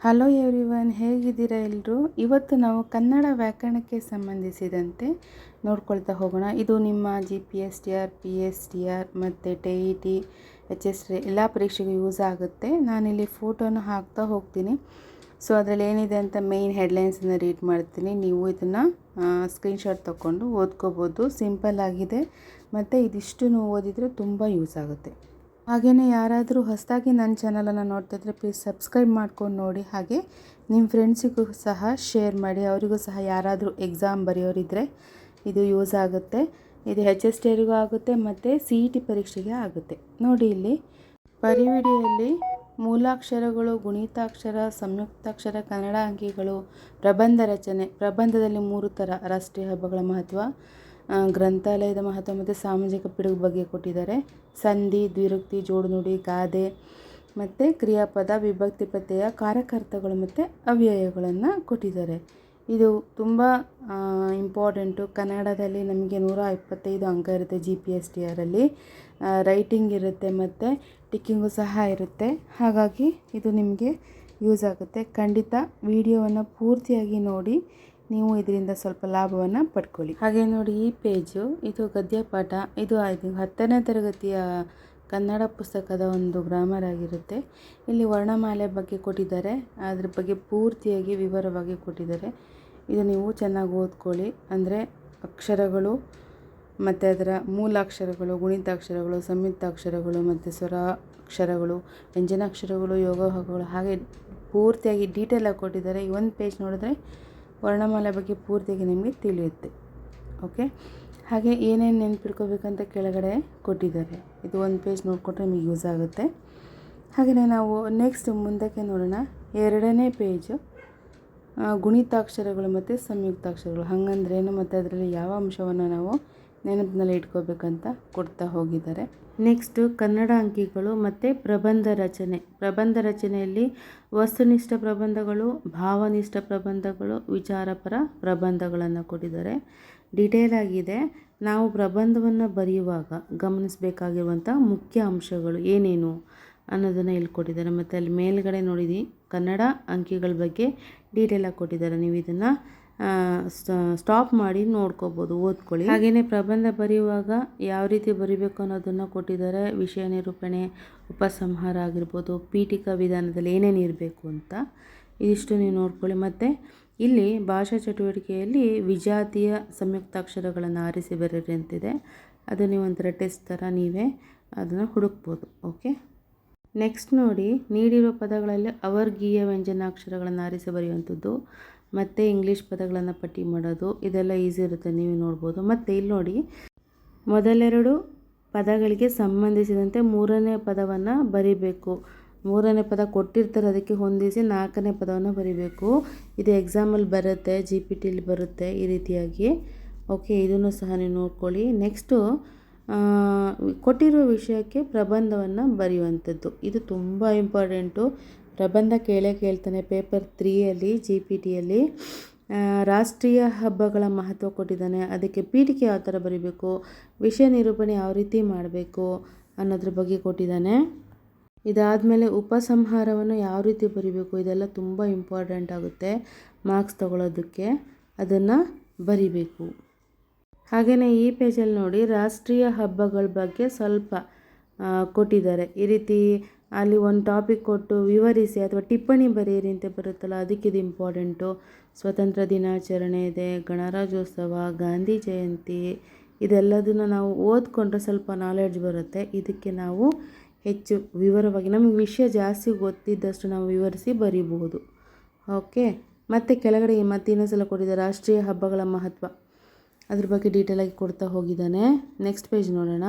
Hello everyone, ಹೇಗಿದ್ದೀರಾ ಎಲ್ಲರೂ? ಇವತ್ತು ನಾವು ಕನ್ನಡ ವ್ಯಾಕರಣಕ್ಕೆ ಸಂಬಂಧಿಸಿದಂತೆ ನೋಡ್ಕೊಳ್ತಾ ಹೋಗೋಣ. ಇದು ನಿಮ್ಮ GPSTR, PSTR ಮತ್ತು TET, HST ಎಲ್ಲ ಪರೀಕ್ಷೆಗೂ ಯೂಸ್ ಆಗುತ್ತೆ. ನಾನಿಲ್ಲಿ ಫೋಟೋನ ಹಾಕ್ತಾ ಹೋಗ್ತೀನಿ. ಸೊ ಅದರಲ್ಲಿ ಏನಿದೆ ಅಂತ ಮೇಯ್ನ್ ಹೆಡ್ಲೈನ್ಸನ್ನು ರೀಡ್ ಮಾಡ್ತೀನಿ. ನೀವು ಇದನ್ನು ಸ್ಕ್ರೀನ್ಶಾಟ್ ತೊಗೊಂಡು ಓದ್ಕೋಬೋದು. ಸಿಂಪಲ್ ಆಗಿದೆ ಮತ್ತು ಇದಿಷ್ಟು ಓದಿದರೆ ತುಂಬ ಯೂಸ್ ಆಗುತ್ತೆ. ಹಾಗೆಯೇ ಯಾರಾದರೂ ಹೊಸದಾಗಿ ನನ್ನ ಚಾನಲನ್ನು ನೋಡ್ತಾ ಇದ್ದರೆ ಪ್ಲೀಸ್ ಸಬ್ಸ್ಕ್ರೈಬ್ ಮಾಡ್ಕೊಂಡು ನೋಡಿ. ಹಾಗೆ ನಿಮ್ಮ ಫ್ರೆಂಡ್ಸಿಗೂ ಸಹ ಶೇರ್ ಮಾಡಿ. ಅವರಿಗೂ ಸಹ ಯಾರಾದರೂ ಎಕ್ಸಾಮ್ ಬರೆಯೋರಿದ್ದರೆ ಇದು ಯೂಸ್ ಆಗುತ್ತೆ. ಇದು HSTರಿಗೂ ಆಗುತ್ತೆ ಮತ್ತು CET ಪರೀಕ್ಷೆಗೆ ಆಗುತ್ತೆ. ನೋಡಿ, ಇಲ್ಲಿ ಪರಿವಿಡಿಯಲ್ಲಿ ಮೂಲಾಕ್ಷರಗಳು, ಗುಣಿತಾಕ್ಷರ, ಸಂಯುಕ್ತಾಕ್ಷರ, ಕನ್ನಡ ಅಂಕಿಗಳು, ಪ್ರಬಂಧ ರಚನೆ. ಪ್ರಬಂಧದಲ್ಲಿ 3 ಥರ: ರಾಷ್ಟ್ರೀಯ ಹಬ್ಬಗಳ ಮಹತ್ವ, ಗ್ರಂಥಾಲಯದ ಮಹತ್ವ ಮತ್ತು ಸಾಮಾಜಿಕ ಪಿಡುಗು ಬಗ್ಗೆ ಕೊಟ್ಟಿದ್ದಾರೆ. ಸಂಧಿ, ದ್ವಿರುಕ್ತಿ, ಜೋಡುನುಡಿ, ಗಾದೆ ಮತ್ತು ಕ್ರಿಯಾಪದ, ವಿಭಕ್ತಿ ಪ್ರತ್ಯಯ, ಕಾರಕರ್ತಗಳು ಮತ್ತು ಅವ್ಯಯಗಳನ್ನು ಕೊಟ್ಟಿದ್ದಾರೆ. ಇದು ತುಂಬ ಇಂಪಾರ್ಟೆಂಟು. ಕನ್ನಡದಲ್ಲಿ ನಮಗೆ 125 ಅಂಕ ಇರುತ್ತೆ. GPSTRಲ್ಲಿ ರೈಟಿಂಗ್ ಇರುತ್ತೆ ಮತ್ತು ಟಿಕ್ಕಿಂಗು ಸಹ ಇರುತ್ತೆ. ಹಾಗಾಗಿ ಇದು ನಿಮಗೆ ಯೂಸ್ ಆಗುತ್ತೆ. ಖಂಡಿತ ವಿಡಿಯೋವನ್ನು ಪೂರ್ತಿಯಾಗಿ ನೋಡಿ, ನೀವು ಇದರಿಂದ ಸ್ವಲ್ಪ ಲಾಭವನ್ನು ಪಡ್ಕೊಳ್ಳಿ. ಹಾಗೆ ನೋಡಿ, ಈ ಪೇಜು ಇದು ಗದ್ಯ ಪಾಠ. ಇದು 10ನೇ ತರಗತಿಯ ಕನ್ನಡ ಪುಸ್ತಕದ ಒಂದು ಗ್ರಾಮರ್ ಆಗಿರುತ್ತೆ. ಇಲ್ಲಿ ವರ್ಣಮಾಲೆ ಬಗ್ಗೆ ಕೊಟ್ಟಿದ್ದಾರೆ, ಅದ್ರ ಬಗ್ಗೆ ಪೂರ್ತಿಯಾಗಿ ವಿವರವಾಗಿ ಕೊಟ್ಟಿದ್ದಾರೆ. ಇದು ನೀವು ಚೆನ್ನಾಗಿ ಓದ್ಕೊಳ್ಳಿ. ಅಂದರೆ ಅಕ್ಷರಗಳು ಮತ್ತು ಅದರ ಮೂಲಾಕ್ಷರಗಳು, ಗುಣಿತಾಕ್ಷರಗಳು, ಸಂಯುಕ್ತಾಕ್ಷರಗಳು ಮತ್ತು ಸ್ವರಾಕ್ಷರಗಳು, ವ್ಯಂಜನಾಕ್ಷರಗಳು, ಯೋಗವಾಹಕಗಳು, ಹಾಗೆ ಪೂರ್ತಿಯಾಗಿ ಡೀಟೇಲಾಗಿ ಕೊಟ್ಟಿದ್ದಾರೆ. ಈ ಒಂದು ಪೇಜ್ ನೋಡಿದ್ರೆ ವರ್ಣಮಾಲೆ ಬಗ್ಗೆ ಪೂರ್ತಿಯಾಗಿ ನಿಮಗೆ ತಿಳಿಯುತ್ತೆ. ಓಕೆ, ಹಾಗೆ ಏನೇನು ನೆನ್ಪಿಟ್ಕೋಬೇಕಂತ ಕೆಳಗಡೆ ಕೊಟ್ಟಿದ್ದಾರೆ. ಇದು ಒಂದು ಪೇಜ್ ನೋಡಿಕೊಂಡ್ರೆ ನಿಮಗೆ ಯೂಸ್ ಆಗುತ್ತೆ. ಹಾಗೆಯೇ ನಾವು ನೆಕ್ಸ್ಟ್ ಮುಂದಕ್ಕೆ ನೋಡೋಣ. 2ನೇ ಪೇಜು ಗುಣಿತಾಕ್ಷರಗಳು ಮತ್ತು ಸಂಯುಕ್ತಾಕ್ಷರಗಳು ಹಾಗಂದ್ರೇನು ಮತ್ತು ಅದರಲ್ಲಿ ಯಾವ ಅಂಶವನ್ನು ನಾವು ನೆನಪಿನಲ್ಲಿ ಇಟ್ಕೋಬೇಕಂತ ಕೊಡ್ತಾ ಹೋಗಿದ್ದಾರೆ. ನೆಕ್ಸ್ಟು ಕನ್ನಡ ಅಂಕಿಗಳು ಮತ್ತು ಪ್ರಬಂಧ ರಚನೆ. ಪ್ರಬಂಧ ರಚನೆಯಲ್ಲಿ ವಸ್ತುನಿಷ್ಠ ಪ್ರಬಂಧಗಳು, ಭಾವನಿಷ್ಠ ಪ್ರಬಂಧಗಳು, ವಿಚಾರಪರ ಪ್ರಬಂಧಗಳನ್ನು ಕೊಟ್ಟಿದ್ದಾರೆ. ಡೀಟೇಲ್ ಆಗಿದೆ. ನಾವು ಪ್ರಬಂಧವನ್ನು ಬರೆಯುವಾಗ ಗಮನಿಸಬೇಕಾಗಿರುವಂಥ ಮುಖ್ಯ ಅಂಶಗಳು ಏನೇನು ಅನ್ನೋದನ್ನು ಇಲ್ಲಿ ಕೊಟ್ಟಿದ್ದಾರೆ. ಮತ್ತು ಅಲ್ಲಿ ಮೇಲ್ಗಡೆ ನೋಡಿದಿ ಕನ್ನಡ ಅಂಕಿಗಳ ಬಗ್ಗೆ ಡೀಟೇಲಾಗಿ ಕೊಟ್ಟಿದ್ದಾರೆ. ನೀವು ಇದನ್ನು ಸ್ಟಾಪ್ ಮಾಡಿ ನೋಡ್ಕೋಬೋದು, ಓದ್ಕೊಳ್ಳಿ. ಹಾಗೆಯೇ ಪ್ರಬಂಧ ಬರೆಯುವಾಗ ಯಾವ ರೀತಿ ಬರೀಬೇಕು ಅನ್ನೋದನ್ನು ಕೊಟ್ಟಿದ್ದಾರೆ. ವಿಷಯ ನಿರೂಪಣೆ, ಉಪಸಂಹಾರ ಆಗಿರ್ಬೋದು, ಪೀಠಿಕಾ ವಿಧಾನದಲ್ಲಿ ಏನೇನು ಇರಬೇಕು ಅಂತ ಇದಿಷ್ಟು ನೀವು ನೋಡ್ಕೊಳ್ಳಿ. ಮತ್ತು ಇಲ್ಲಿ ಭಾಷಾ ಚಟುವಟಿಕೆಯಲ್ಲಿ ವಿಜಾತಿಯ ಸಂಯುಕ್ತಾಕ್ಷರಗಳನ್ನು ಆರಿಸಿ ಬರೀರಿ ಅಂತಿದೆ. ಅದು ನೀವು ಒಂಥರ ಟೆಸ್ಟ್ ಥರ ನೀವೇ ಅದನ್ನು ಹುಡುಕ್ಬೋದು. ಓಕೆ, ನೆಕ್ಸ್ಟ್ ನೋಡಿ, ನೀಡಿರೋ ಪದಗಳಲ್ಲಿ ಅವರ್ಗೀಯ ವ್ಯಂಜನಾಕ್ಷರಗಳನ್ನು ಆರಿಸಿ ಬರೆಯುವಂಥದ್ದು ಮತ್ತು ಇಂಗ್ಲೀಷ್ ಪದಗಳನ್ನು ಪಟ್ಟಿ ಮಾಡೋದು, ಇದೆಲ್ಲ ಈಸಿ ಇರುತ್ತೆ, ನೀವು ನೋಡ್ಬೋದು. ಮತ್ತು ಇಲ್ಲಿ ನೋಡಿ, ಮೊದಲೆರಡು ಪದಗಳಿಗೆ ಸಂಬಂಧಿಸಿದಂತೆ 3ನೇ ಪದವನ್ನು ಬರಿಬೇಕು. 3ನೇ ಪದ ಕೊಟ್ಟಿರ್ತಾರೆ, ಅದಕ್ಕೆ ಹೊಂದಿಸಿ 4ನೇ ಪದವನ್ನು ಬರಿಬೇಕು. ಇದು ಎಕ್ಸಾಮಲ್ಲಿ ಬರುತ್ತೆ, GPTಲಿ ಬರುತ್ತೆ ಈ ರೀತಿಯಾಗಿ. ಓಕೆ, ಇದನ್ನು ಸಹ ನೀವು ನೋಡ್ಕೊಳ್ಳಿ. ನೆಕ್ಸ್ಟು ಕೊಟ್ಟಿರೋ ವಿಷಯಕ್ಕೆ ಪ್ರಬಂಧವನ್ನು ಬರೆಯುವಂಥದ್ದು. ಇದು ತುಂಬ ಇಂಪಾರ್ಟೆಂಟು. ಪ್ರಬಂಧ ಕೇಳ್ತಾನೆ ಪೇಪರ್ 3ಯಲ್ಲಿ GPTಯಲ್ಲಿ. ರಾಷ್ಟ್ರೀಯ ಹಬ್ಬಗಳ ಮಹತ್ವ ಕೊಟ್ಟಿದ್ದಾನೆ, ಅದಕ್ಕೆ ಪೀಠಿಕೆ ಯಾವ ಥರ ಬರೀಬೇಕು, ವಿಷಯ ನಿರೂಪಣೆ ಯಾವ ರೀತಿ ಮಾಡಬೇಕು ಅನ್ನೋದ್ರ ಬಗ್ಗೆ ಕೊಟ್ಟಿದ್ದಾನೆ. ಇದಾದಮೇಲೆ ಉಪಸಂಹಾರವನ್ನು ಯಾವ ರೀತಿ ಬರೀಬೇಕು, ಇದೆಲ್ಲ ತುಂಬ ಇಂಪಾರ್ಟೆಂಟ್ ಆಗುತ್ತೆ ಮಾರ್ಕ್ಸ್ ತಗೊಳ್ಳೋದಕ್ಕೆ. ಅದನ್ನು ಬರಿಬೇಕು. ಹಾಗೆಯೇ ಈ ಪೇಜಲ್ಲಿ ನೋಡಿ, ರಾಷ್ಟ್ರೀಯ ಹಬ್ಬಗಳ ಬಗ್ಗೆ ಸ್ವಲ್ಪ ಕೊಟ್ಟಿದ್ದಾರೆ. ಈ ರೀತಿ ಅಲ್ಲಿ ಒಂದು ಟಾಪಿಕ್ ಕೊಟ್ಟು ವಿವರಿಸಿ ಅಥವಾ ಟಿಪ್ಪಣಿ ಬರೆಯಿರಿ ಅಂತ ಬರುತ್ತಲ್ಲ, ಅದಕ್ಕೆ ಇದು ಇಂಪಾರ್ಟೆಂಟು. ಸ್ವತಂತ್ರ ದಿನಾಚರಣೆ ಇದೆ, ಗಣರಾಜ್ಯೋತ್ಸವ, ಗಾಂಧಿ ಜಯಂತಿ, ಇದೆಲ್ಲದನ್ನು ನಾವು ಓದ್ಕೊಂಡ್ರೆ ಸ್ವಲ್ಪ ನಾಲೆಡ್ಜ್ ಬರುತ್ತೆ. ಇದಕ್ಕೆ ನಾವು ಹೆಚ್ಚು ವಿವರವಾಗಿ, ನಮಗೆ ವಿಷಯ ಜಾಸ್ತಿ ಗೊತ್ತಿದ್ದಷ್ಟು ನಾವು ವಿವರಿಸಿ ಬರೀಬಹುದು. ಓಕೆ, ಮತ್ತು ಕೆಳಗಡೆ ಮತ್ತೆ ಇನ್ನೊಂದ್ಸಲ ಕೊಟ್ಟಿದ್ದಾರೆ ರಾಷ್ಟ್ರೀಯ ಹಬ್ಬಗಳ ಮಹತ್ವ, ಅದ್ರ ಬಗ್ಗೆ ಡೀಟೇಲಾಗಿ ಕೊಡ್ತಾ ಹೋಗಿದ್ದಾನೆ. ನೆಕ್ಸ್ಟ್ ಪೇಜ್ ನೋಡೋಣ.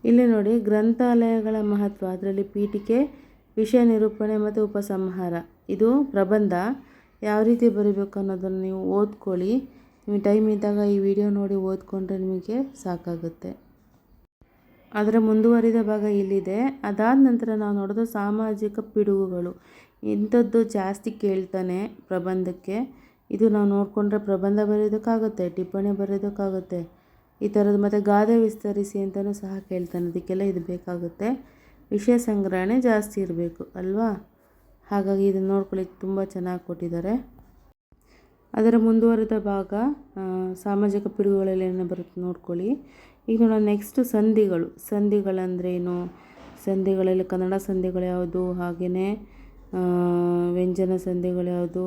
ಇಲ್ಲಿ ನೋಡಿ, ಗ್ರಂಥಾಲಯಗಳ ಮಹತ್ವ, ಅದರಲ್ಲಿ ಪೀಠಿಕೆ, ವಿಷಯ ನಿರೂಪಣೆ ಮತ್ತು ಉಪಸಂಹಾರ. ಇದು ಪ್ರಬಂಧ ಯಾವ ರೀತಿ ಬರೀಬೇಕು ಅನ್ನೋದನ್ನು ನೀವು ಓದ್ಕೊಳ್ಳಿ. ನೀವು ಟೈಮ್ ಇದ್ದಾಗ ಈ ವಿಡಿಯೋ ನೋಡಿ ಓದ್ಕೊಂಡ್ರೆ ನಿಮಗೆ ಸಾಕಾಗುತ್ತೆ. ಅದರ ಮುಂದುವರಿದ ಭಾಗ ಇಲ್ಲಿದೆ. ಅದಾದ ನಂತರ ನಾವು ನೋಡೋದು ಸಾಮಾಜಿಕ ಪಿಡುಗುಗಳು. ಇಂಥದ್ದು ಜಾಸ್ತಿ ಕೇಳ್ತಾನೆ ಪ್ರಬಂಧಕ್ಕೆ. ಇದು ನಾವು ನೋಡಿಕೊಂಡ್ರೆ ಪ್ರಬಂಧ ಬರೆಯೋದಕ್ಕಾಗುತ್ತೆ, ಟಿಪ್ಪಣಿ ಬರೆಯೋದಕ್ಕಾಗುತ್ತೆ, ಈ ಥರದ್ದು. ಮತ್ತು ಗಾದೆ ವಿಸ್ತರಿಸಿ ಅಂತಲೂ ಸಹ ಕೇಳ್ತಾನೆ, ಅದಕ್ಕೆಲ್ಲ ಇದು ಬೇಕಾಗುತ್ತೆ. ವಿಷಯ ಸಂಗ್ರಹಣೆ ಜಾಸ್ತಿ ಇರಬೇಕು ಅಲ್ವಾ. ಹಾಗಾಗಿ ಇದನ್ನು ನೋಡ್ಕೊಳ್ಳಿ, ತುಂಬ ಚೆನ್ನಾಗಿ ಕೊಟ್ಟಿದ್ದಾರೆ. ಅದರ ಮುಂದುವರೆದ ಭಾಗ ಸಾಮಾಜಿಕ ಪಿಡುಗುಗಳಲ್ಲಿ ಏನೋ ಬರುತ್ತೆ ನೋಡ್ಕೊಳ್ಳಿ. ಈಗ ನೋಡೋಣ ನೆಕ್ಸ್ಟ್ ಸಂಧಿಗಳಂದ್ರೇನು, ಸಂಧಿಗಳಲ್ಲಿ ಕನ್ನಡ ಸಂಧಿಗಳು ಯಾವುದು, ಹಾಗೆಯೇ ವ್ಯಂಜನ ಸಂಧಿಗಳು ಯಾವುದು,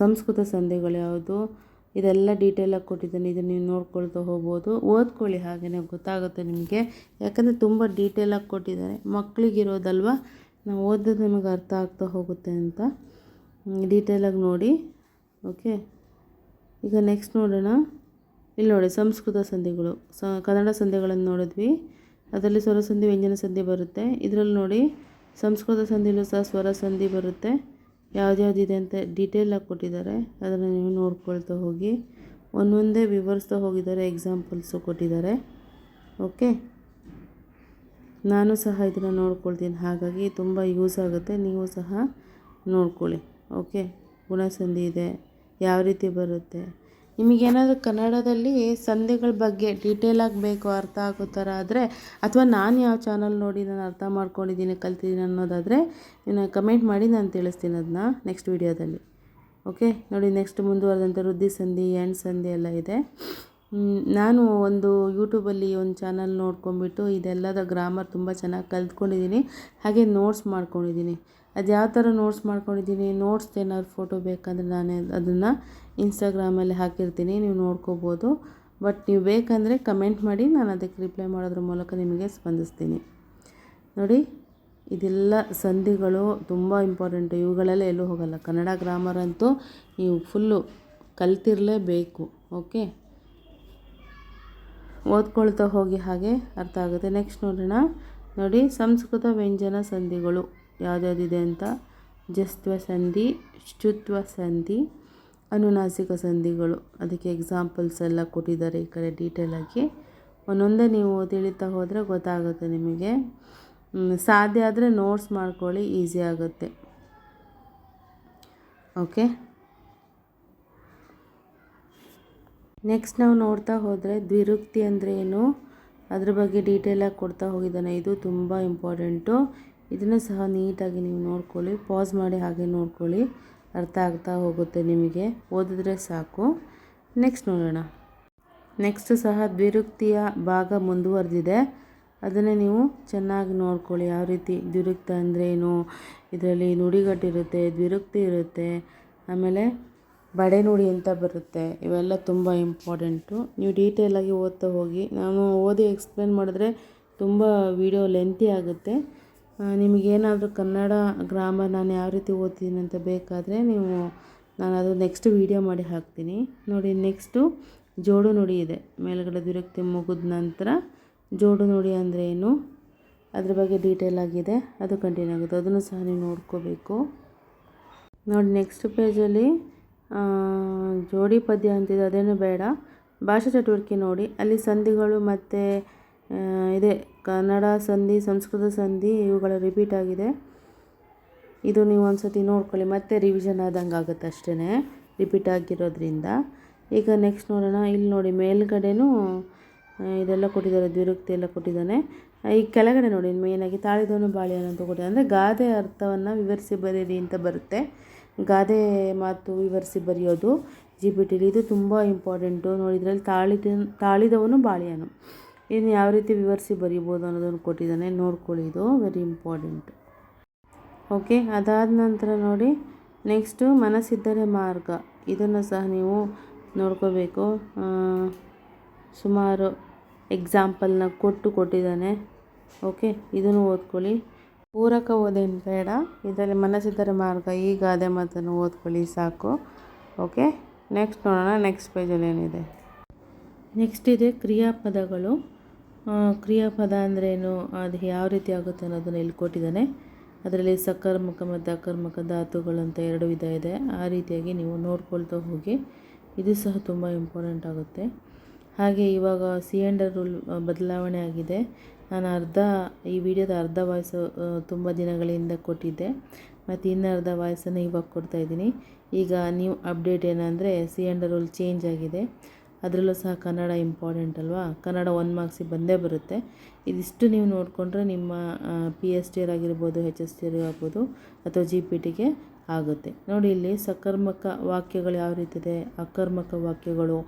ಸಂಸ್ಕೃತ ಸಂಧಿಗಳು ಯಾವುದು, ಇದೆಲ್ಲ ಡೀಟೇಲಾಗಿ ಕೊಟ್ಟಿದ್ದಾನೆ. ಇದನ್ನು ನೀವು ನೋಡ್ಕೊಳ್ತಾ ಹೋಗ್ಬೋದು, ಓದ್ಕೊಳ್ಳಿ, ಹಾಗೆಯೇ ಗೊತ್ತಾಗುತ್ತೆ ನಿಮಗೆ. ಯಾಕಂದರೆ ತುಂಬ ಡೀಟೇಲಾಗಿ ಕೊಟ್ಟಿದ್ದಾರೆ. ಮಕ್ಕಳಿಗಿರೋದಲ್ವ, ನಾವು ಓದೋದು ನಮಗೆ ಅರ್ಥ ಆಗ್ತಾ ಹೋಗುತ್ತೆ ಅಂತ ಡೀಟೇಲಾಗಿ ನೋಡಿ. ಓಕೆ, ಈಗ ನೆಕ್ಸ್ಟ್ ನೋಡೋಣ. ಇಲ್ಲಿ ನೋಡಿ ಸಂಸ್ಕೃತ ಸಂಧಿಗಳು, ಕನ್ನಡ ಸಂಧಿಗಳನ್ನು ನೋಡಿದ್ವಿ, ಅದರಲ್ಲಿ ಸ್ವರ ಸಂಧಿ ವ್ಯಂಜನ ಸಂಧಿ ಬರುತ್ತೆ. ಇದರಲ್ಲಿ ನೋಡಿ ಸಂಸ್ಕೃತ ಸಂಧಿಲೂ ಸಹ ಸ್ವರ ಸಂಧಿ ಬರುತ್ತೆ. ಯಾವ್ದ್ಯಾವ್ದಿದೆ ಅಂತ ಡೀಟೇಲಾಗಿ ಕೊಟ್ಟಿದ್ದಾರೆ, ಅದನ್ನು ನೀವು ನೋಡ್ಕೊಳ್ತಾ ಹೋಗಿ. ಒಂದೊಂದೇ ವಿವರಿಸ್ತಾ ಹೋಗಿದ್ದಾರೆ, ಎಕ್ಸಾಂಪಲ್ಸು ಕೊಟ್ಟಿದ್ದಾರೆ. ಓಕೆ, ನಾನು ಸಹ ಇದನ್ನು ನೋಡ್ಕೊಳ್ತೀನಿ, ಹಾಗಾಗಿ ತುಂಬ ಯೂಸ್ ಆಗುತ್ತೆ, ನೀವು ಸಹ ನೋಡ್ಕೊಳ್ಳಿ. ಓಕೆ, ಗುಣಸಂಧಿ ಇದೆ, ಯಾವ ರೀತಿ ಬರುತ್ತೆ. ನಿಮಗೇನಾದರೂ ಕನ್ನಡದಲ್ಲಿ ಸಂಧಿಗಳ ಬಗ್ಗೆ ಡೀಟೇಲಾಗಿ ಬೇಕು, ಅರ್ಥ ಆಗೋ ಥರ ಆದರೆ, ಅಥವಾ ನಾನು ಯಾವ ಚಾನಲ್ ನೋಡಿ ನಾನು ಅರ್ಥ ಮಾಡ್ಕೊಂಡಿದ್ದೀನಿ, ಕಲ್ತಿದ್ದೀನಿ ಅನ್ನೋದಾದರೆ ನೀವು ಕಮೆಂಟ್ ಮಾಡಿ, ನಾನು ತಿಳಿಸ್ತೀನಿ ಅದನ್ನ ನೆಕ್ಸ್ಟ್ ವೀಡಿಯೋದಲ್ಲಿ. ಓಕೆ, ನೋಡಿ ನೆಕ್ಸ್ಟ್ ಮುಂದುವರೆದಂಥ ವೃದ್ಧಿ ಸಂಧಿ, ಎಂಡ್ ಸಂಧಿ ಎಲ್ಲ ಇದೆ. ನಾನು ಒಂದು ಯೂಟ್ಯೂಬಲ್ಲಿ ಒಂದು ಚಾನಲ್ ನೋಡ್ಕೊಂಬಿಟ್ಟು ಇದೆಲ್ಲದ ಗ್ರಾಮರ್ ತುಂಬ ಚೆನ್ನಾಗಿ ಕಲ್ತ್ಕೊಂಡಿದ್ದೀನಿ, ಹಾಗೆ ನೋಟ್ಸ್ ಮಾಡ್ಕೊಂಡಿದ್ದೀನಿ. ಅದು ಯಾವ ಥರ ನೋಟ್ಸ್ ಮಾಡ್ಕೊಂಡಿದ್ದೀನಿ, ನೋಟ್ಸ್ ಏನಾದ್ರು ಫೋಟೋ ಬೇಕಂದರೆ ನಾನು ಅದನ್ನು ಇನ್ಸ್ಟಾಗ್ರಾಮಲ್ಲಿ ಹಾಕಿರ್ತೀನಿ, ನೀವು ನೋಡ್ಕೋಬೋದು. ಬಟ್ ನೀವು ಬೇಕಂದರೆ ಕಮೆಂಟ್ ಮಾಡಿ, ನಾನು ಅದಕ್ಕೆ ರಿಪ್ಲೈ ಮಾಡೋದ್ರ ಮೂಲಕ ನಿಮಗೆ ಸ್ಪಂದಿಸ್ತೀನಿ. ನೋಡಿ, ಇದೆಲ್ಲ ಸಂಧಿಗಳು ತುಂಬ ಇಂಪಾರ್ಟೆಂಟು, ಇವುಗಳೆಲ್ಲ ಎಲ್ಲೂ ಹೋಗಲ್ಲ. ಕನ್ನಡ ಗ್ರಾಮರ್ ಅಂತೂ ನೀವು ಫುಲ್ಲು ಕಲ್ತಿರಲೇಬೇಕು. ಓಕೆ, ಓದ್ಕೊಳ್ತಾ ಹೋಗಿ, ಹಾಗೆ ಅರ್ಥ ಆಗುತ್ತೆ. ನೆಕ್ಸ್ಟ್ ನೋಡೋಣ. ನೋಡಿ ಸಂಸ್ಕೃತ ವ್ಯಂಜನ ಸಂಧಿಗಳು ಯಾವುದ್ಯಾವುದಿದೆ ಅಂತ. ಜಸ್ತ್ವ ಸಂಧಿ, ಶ್ಚುತ್ವ ಸಂಧಿ, ಅನುನಾಸಿಕ ಸಂಧಿಗಳು, ಅದಕ್ಕೆ ಎಕ್ಸಾಂಪಲ್ಸ್ ಎಲ್ಲ ಕೊಟ್ಟಿದ್ದಾರೆ ಈ ಕಡೆ ಡೀಟೇಲಾಗಿ. ಒಂದೊಂದೇ ನೀವು ತಿಳಿತಾ ಹೋದರೆ ಗೊತ್ತಾಗುತ್ತೆ ನಿಮಗೆ. ಸಾಧ್ಯ ಆದರೆ ನೋಟ್ಸ್ ಮಾಡ್ಕೊಳ್ಳಿ, ಈಸಿ ಆಗುತ್ತೆ. ಓಕೆ, ನೆಕ್ಸ್ಟ್ ನಾವು ನೋಡ್ತಾ ಹೋದರೆ ದ್ವಿರುಕ್ತಿ ಅಂದರೆ ಏನು, ಅದ್ರ ಬಗ್ಗೆ ಡೀಟೇಲಾಗಿ ಕೊಡ್ತಾ ಹೋಗಿದ್ದಾನೆ. ಇದು ತುಂಬ ಇಂಪಾರ್ಟೆಂಟು, ಇದನ್ನು ಸಹ ನೀಟಾಗಿ ನೀವು ನೋಡ್ಕೊಳ್ಳಿ, ಪಾಸ್ ಮಾಡಿ ಹಾಗೆ ನೋಡ್ಕೊಳ್ಳಿ, ಅರ್ಥ ಆಗ್ತಾ ಹೋಗುತ್ತೆ ನಿಮಗೆ, ಓದಿದ್ರೆ ಸಾಕು. ನೆಕ್ಸ್ಟ್ ನೋಡೋಣ. ನೆಕ್ಸ್ಟ್ ಸಹ ದ್ವಿರುಕ್ತಿಯ ಭಾಗ ಮುಂದುವರೆದಿದೆ, ಅದನ್ನೇ ನೀವು ಚೆನ್ನಾಗಿ ನೋಡ್ಕೊಳ್ಳಿ. ಯಾವ ರೀತಿ ದ್ವಿರುಕ್ತ ಅಂದರೆ ಏನು, ಇದರಲ್ಲಿ ನುಡಿಗಟ್ಟಿರುತ್ತೆ, ದ್ವಿರುಕ್ತಿ ಇರುತ್ತೆ, ಆಮೇಲೆ ಬಡೆನುಡಿ ಅಂತ ಬರುತ್ತೆ. ಇವೆಲ್ಲ ತುಂಬ ಇಂಪಾರ್ಟೆಂಟು, ನೀವು ಡೀಟೇಲಾಗಿ ಓದ್ತಾ ಹೋಗಿ. ನಾನು ಓದಿ ಎಕ್ಸ್ಪ್ಲೇನ್ ಮಾಡಿದ್ರೆ ತುಂಬ ವಿಡಿಯೋ ಲೆಂತಿ ಆಗುತ್ತೆ. ನಿಮಗೇನಾದರೂ ಕನ್ನಡ ಗ್ರಾಮರ್ ನಾನು ಯಾವ ರೀತಿ ಓದ್ತೀನಿ ಅಂತ ಬೇಕಾದರೆ ನಾನು ಅದು ನೆಕ್ಸ್ಟ್ ವೀಡಿಯೋ ಮಾಡಿ ಹಾಕ್ತೀನಿ ನೋಡಿ. ನೆಕ್ಸ್ಟು ಜೋಡು ನುಡಿ ಇದೆ, ಮೇಲ್ಗಡೆ ದ್ವಿರುಕ್ತಿ ಮುಗಿದ ನಂತರ ಜೋಡು ನುಡಿ ಅಂದರೆ ಏನು, ಅದ್ರ ಬಗ್ಗೆ ಡೀಟೇಲ್ ಆಗಿದೆ, ಅದು ಕಂಟಿನ್ಯೂ ಆಗುತ್ತೆ, ಅದನ್ನು ಸಹ ನೀವು ನೋಡ್ಕೋಬೇಕು ನೋಡಿ. ನೆಕ್ಸ್ಟ್ ಪೇಜಲ್ಲಿ ಜೋಡಿ ಪದ್ಯ ಅಂತಿದೆ, ಅದೇನು ಬೇಡ. ಭಾಷಾ ಚಟುವಟಿಕೆ ನೋಡಿ, ಅಲ್ಲಿ ಸಂಧಿಗಳು ಮತ್ತು ಇದೆ ಕನ್ನಡ ಸಂಧಿ, ಸಂಸ್ಕೃತ ಸಂಧಿ, ಇವುಗಳ ರಿಪೀಟ್ ಆಗಿದೆ. ಇದು ನೀವು ಒಂದು ಸತಿ ನೋಡ್ಕೊಳ್ಳಿ, ಮತ್ತೆ ರಿವಿಷನ್ ಆದಂಗೆ ಆಗುತ್ತೆ ಅಷ್ಟೇ, ರಿಪೀಟ್ ಆಗಿರೋದ್ರಿಂದ. ಈಗ ನೆಕ್ಸ್ಟ್ ನೋಡೋಣ. ಇಲ್ಲಿ ನೋಡಿ ಮೇಲ್ಗಡೆನೂ ಇದೆಲ್ಲ ಕೊಟ್ಟಿದ್ದಾರೆ, ದ್ವಿರುಕ್ತಿ ಎಲ್ಲ ಕೊಟ್ಟಿದ್ದಾನೆ. ಈ ಕೆಳಗಡೆ ನೋಡಿ ಮೇಯ್ನಾಗಿ ತಾಳಿದವನು ಬಾಳಿಯನು ಅಂತ ಕೊಟ್ಟಿದ್ದಾರೆ, ಅಂದರೆ ಗಾದೆ ಅರ್ಥವನ್ನು ವಿವರಿಸಿ ಬರೀರಿ ಅಂತ ಬರುತ್ತೆ. ಗಾದೆ ಮಾತು ವಿವರಿಸಿ ಬರೆಯೋದು GPT. ಇದು ತುಂಬ ಇಂಪಾರ್ಟೆಂಟು ನೋಡಿ. ಇದರಲ್ಲಿ ತಾಳಿದವನು ಬಾಳಿಯನು, ಇನ್ನು ಯಾವ ರೀತಿ ವಿವರಿಸಿ ಬರೀಬೋದು ಅನ್ನೋದನ್ನು ಕೊಟ್ಟಿದ್ದಾನೆ, ನೋಡ್ಕೊಳ್ಳಿ, ಇದು ವೆರಿ ಇಂಪಾರ್ಟೆಂಟ್. ಓಕೆ, ಅದಾದ ನಂತರ ನೋಡಿ ನೆಕ್ಸ್ಟು ಮನಸ್ಸಿದ್ದರೆ ಮಾರ್ಗ, ಇದನ್ನು ಸಹ ನೀವು ನೋಡ್ಕೋಬೇಕು. ಸುಮಾರು ಎಕ್ಸಾಂಪಲ್ನ ಕೊಟ್ಟಿದ್ದಾನೆ. ಓಕೆ, ಇದನ್ನು ಓದ್ಕೊಳ್ಳಿ. ಪೂರಕ ಓದೇನು ಬೇಡ, ಇದರಲ್ಲಿ ಮನಸ್ಸಿದ್ದರೆ ಮಾರ್ಗ, ಈ ಗಾದೆ ಮಾತನ್ನು ಓದ್ಕೊಳ್ಳಿ ಸಾಕು. ಓಕೆ, ನೆಕ್ಸ್ಟ್ ನೋಡೋಣ. ನೆಕ್ಸ್ಟ್ ಪೇಜಲ್ಲಿ ಏನಿದೆ. ನೆಕ್ಸ್ಟ್ ಇದೆ ಕ್ರಿಯಾಪದಗಳು. ಕ್ರಿಯಾಪದ ಅಂದ್ರೇನು, ಅದು ಯಾವ ರೀತಿ ಆಗುತ್ತೆ ಅನ್ನೋದನ್ನು ಇಲ್ಲಿ ಕೊಟ್ಟಿದ್ದಾನೆ. ಅದರಲ್ಲಿ ಸಕರ್ಮಕ ಮತ್ತು ಅಕರ್ಮಕ ಧಾತುಗಳು ಅಂತ 2 ವಿಧ ಇದೆ. ಆ ರೀತಿಯಾಗಿ ನೀವು ನೋಡ್ಕೊಳ್ತಾ ಹೋಗಿ, ಇದು ಸಹ ತುಂಬ ಇಂಪಾರ್ಟೆಂಟ್ ಆಗುತ್ತೆ. ಹಾಗೆ ಇವಾಗ ಸಿಎಂಡರ್ ರೂಲ್ ಬದಲಾವಣೆ ಆಗಿದೆ. ನಾನು ಈ ವಿಡಿಯೋದ ಅರ್ಧ ವಾಯ್ಸು ತುಂಬ ದಿನಗಳಿಂದ ಕೊಟ್ಟಿದ್ದೆ, ಮತ್ತು ಇನ್ನು ಅರ್ಧ ವಾಯ್ಸನ್ನು ಇವಾಗ ಕೊಡ್ತಾಯಿದ್ದೀನಿ. ಈಗ ನೀವು ಅಪ್ಡೇಟ್ ಏನಂದರೆ ಸಿಎಂಡರ್ ರೂಲ್ ಚೇಂಜ್ ಆಗಿದೆ. ಅದರಲ್ಲೂ ಸಹ ಕನ್ನಡ ಇಂಪಾರ್ಟೆಂಟ್ ಅಲ್ವಾ, ಕನ್ನಡ 1 ಮಾರ್ಕ್ಸಿಗೆ ಬಂದೇ ಬರುತ್ತೆ. ಇದಿಷ್ಟು ನೀವು ನೋಡಿಕೊಂಡ್ರೆ ನಿಮ್ಮ PST ಆಗಿರ್ಬೋದು, HST ಆಗ್ಬೋದು ಅಥವಾ GPTಗೆ ಆಗುತ್ತೆ. ನೋಡಿ ಇಲ್ಲಿ ಸಕರ್ಮಕ ವಾಕ್ಯಗಳು ಯಾವ ರೀತಿ ಇದೆ, ಅಕರ್ಮಕ ವಾಕ್ಯಗಳು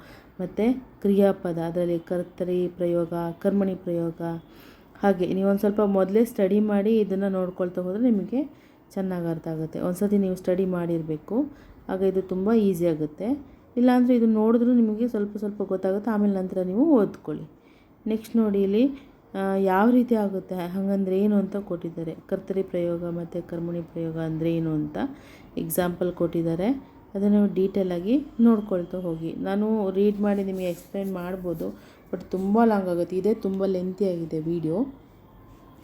ಮತ್ತು ಕ್ರಿಯಾಪದ, ಅದರಲ್ಲಿ ಕರ್ತರಿ ಪ್ರಯೋಗ, ಕರ್ಮಣಿ ಪ್ರಯೋಗ. ಹಾಗೆ ನೀವೊಂದು ಸ್ವಲ್ಪ ಮೊದಲೇ ಸ್ಟಡಿ ಮಾಡಿ ಇದನ್ನು ನೋಡ್ಕೊಳ್ತಾ ಹೋದರೆ ನಿಮಗೆ ಚೆನ್ನಾಗಿ ಅರ್ಥ ಆಗುತ್ತೆ. ಒಂದು ಸತಿ ನೀವು ಸ್ಟಡಿ ಮಾಡಿರಬೇಕು, ಆಗ ಇದು ತುಂಬ ಈಸಿ ಆಗುತ್ತೆ. ಇಲ್ಲಾಂದರೆ ಇದು ನೋಡಿದ್ರೂ ನಿಮಗೆ ಸ್ವಲ್ಪ ಸ್ವಲ್ಪ ಗೊತ್ತಾಗುತ್ತೆ, ಆಮೇಲೆ ನಂತರ ನೀವು ಓದ್ಕೊಳ್ಳಿ. ನೆಕ್ಸ್ಟ್ ನೋಡಿ ಇಲ್ಲಿ ಯಾವ ರೀತಿ ಆಗುತ್ತೆ, ಹಾಗಂದ್ರೆ ಏನು ಅಂತ ಕೊಟ್ಟಿದ್ದಾರೆ. ಕರ್ತರಿ ಪ್ರಯೋಗ ಮತ್ತು ಕರ್ಮಣಿ ಪ್ರಯೋಗ ಅಂದರೆ ಏನು ಅಂತ ಎಕ್ಸಾಂಪಲ್ ಕೊಟ್ಟಿದ್ದಾರೆ. ಅದನ್ನು ಡೀಟೇಲಾಗಿ ನೋಡ್ಕೊಳ್ತಾ ಹೋಗಿ. ನಾನು ರೀಡ್ ಮಾಡಿ ನಿಮಗೆ ಎಕ್ಸ್ಪ್ಲೈನ್ ಮಾಡ್ಬೋದು, ಬಟ್ ತುಂಬ ಲಾಂಗ್ ಆಗುತ್ತೆ. ಇದೇ ತುಂಬ ಲೆಂತಿಯಾಗಿದೆ ವಿಡಿಯೋ,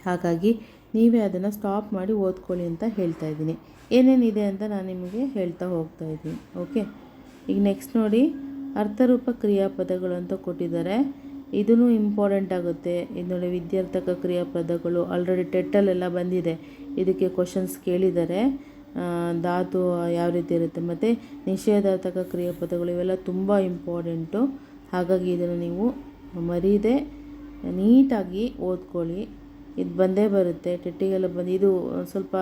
ಹಾಗಾಗಿ ನೀವೇ ಅದನ್ನು ಸ್ಟಾಪ್ ಮಾಡಿ ಓದ್ಕೊಳ್ಳಿ ಅಂತ ಹೇಳ್ತಾ ಇದ್ದೀನಿ. ಏನೇನಿದೆ ಅಂತ ನಾನು ನಿಮಗೆ ಹೇಳ್ತಾ ಹೋಗ್ತಾ ಇದ್ದೀನಿ. ಓಕೆ, ಈಗ ನೆಕ್ಸ್ಟ್ ನೋಡಿ ಅರ್ಥರೂಪ ಕ್ರಿಯಾಪದಗಳು ಅಂತ ಕೊಟ್ಟಿದ್ದಾರೆ. ಇದೂ ಇಂಪಾರ್ಟೆಂಟ್ ಆಗುತ್ತೆ. ಇದು ನೋಡಿ ವಿದ್ಯಾರ್ಥಕ ಕ್ರಿಯಾಪದಗಳು ಆಲ್ರೆಡಿ ಟೆಟ್ಟಲ್ಲೆಲ್ಲ ಬಂದಿದೆ, ಇದಕ್ಕೆ ಕ್ವಶನ್ಸ್ ಕೇಳಿದ್ದಾರೆ. ಧಾತು ಯಾವ ರೀತಿ ಇರುತ್ತೆ ಮತ್ತು ನಿಷೇಧಾರ್ಥಕ ಕ್ರಿಯಾಪದಗಳು ಇವೆಲ್ಲ ತುಂಬ ಇಂಪಾರ್ಟೆಂಟು. ಹಾಗಾಗಿ ಇದನ್ನು ನೀವು ಮರೀದೆ ನೀಟಾಗಿ ಓದ್ಕೊಳ್ಳಿ. ಇದು ಬಂದೇ ಬರುತ್ತೆ, ಟೆಟ್ಟಿಗೆಲ್ಲ ಬಂದು. ಇದು ಸ್ವಲ್ಪ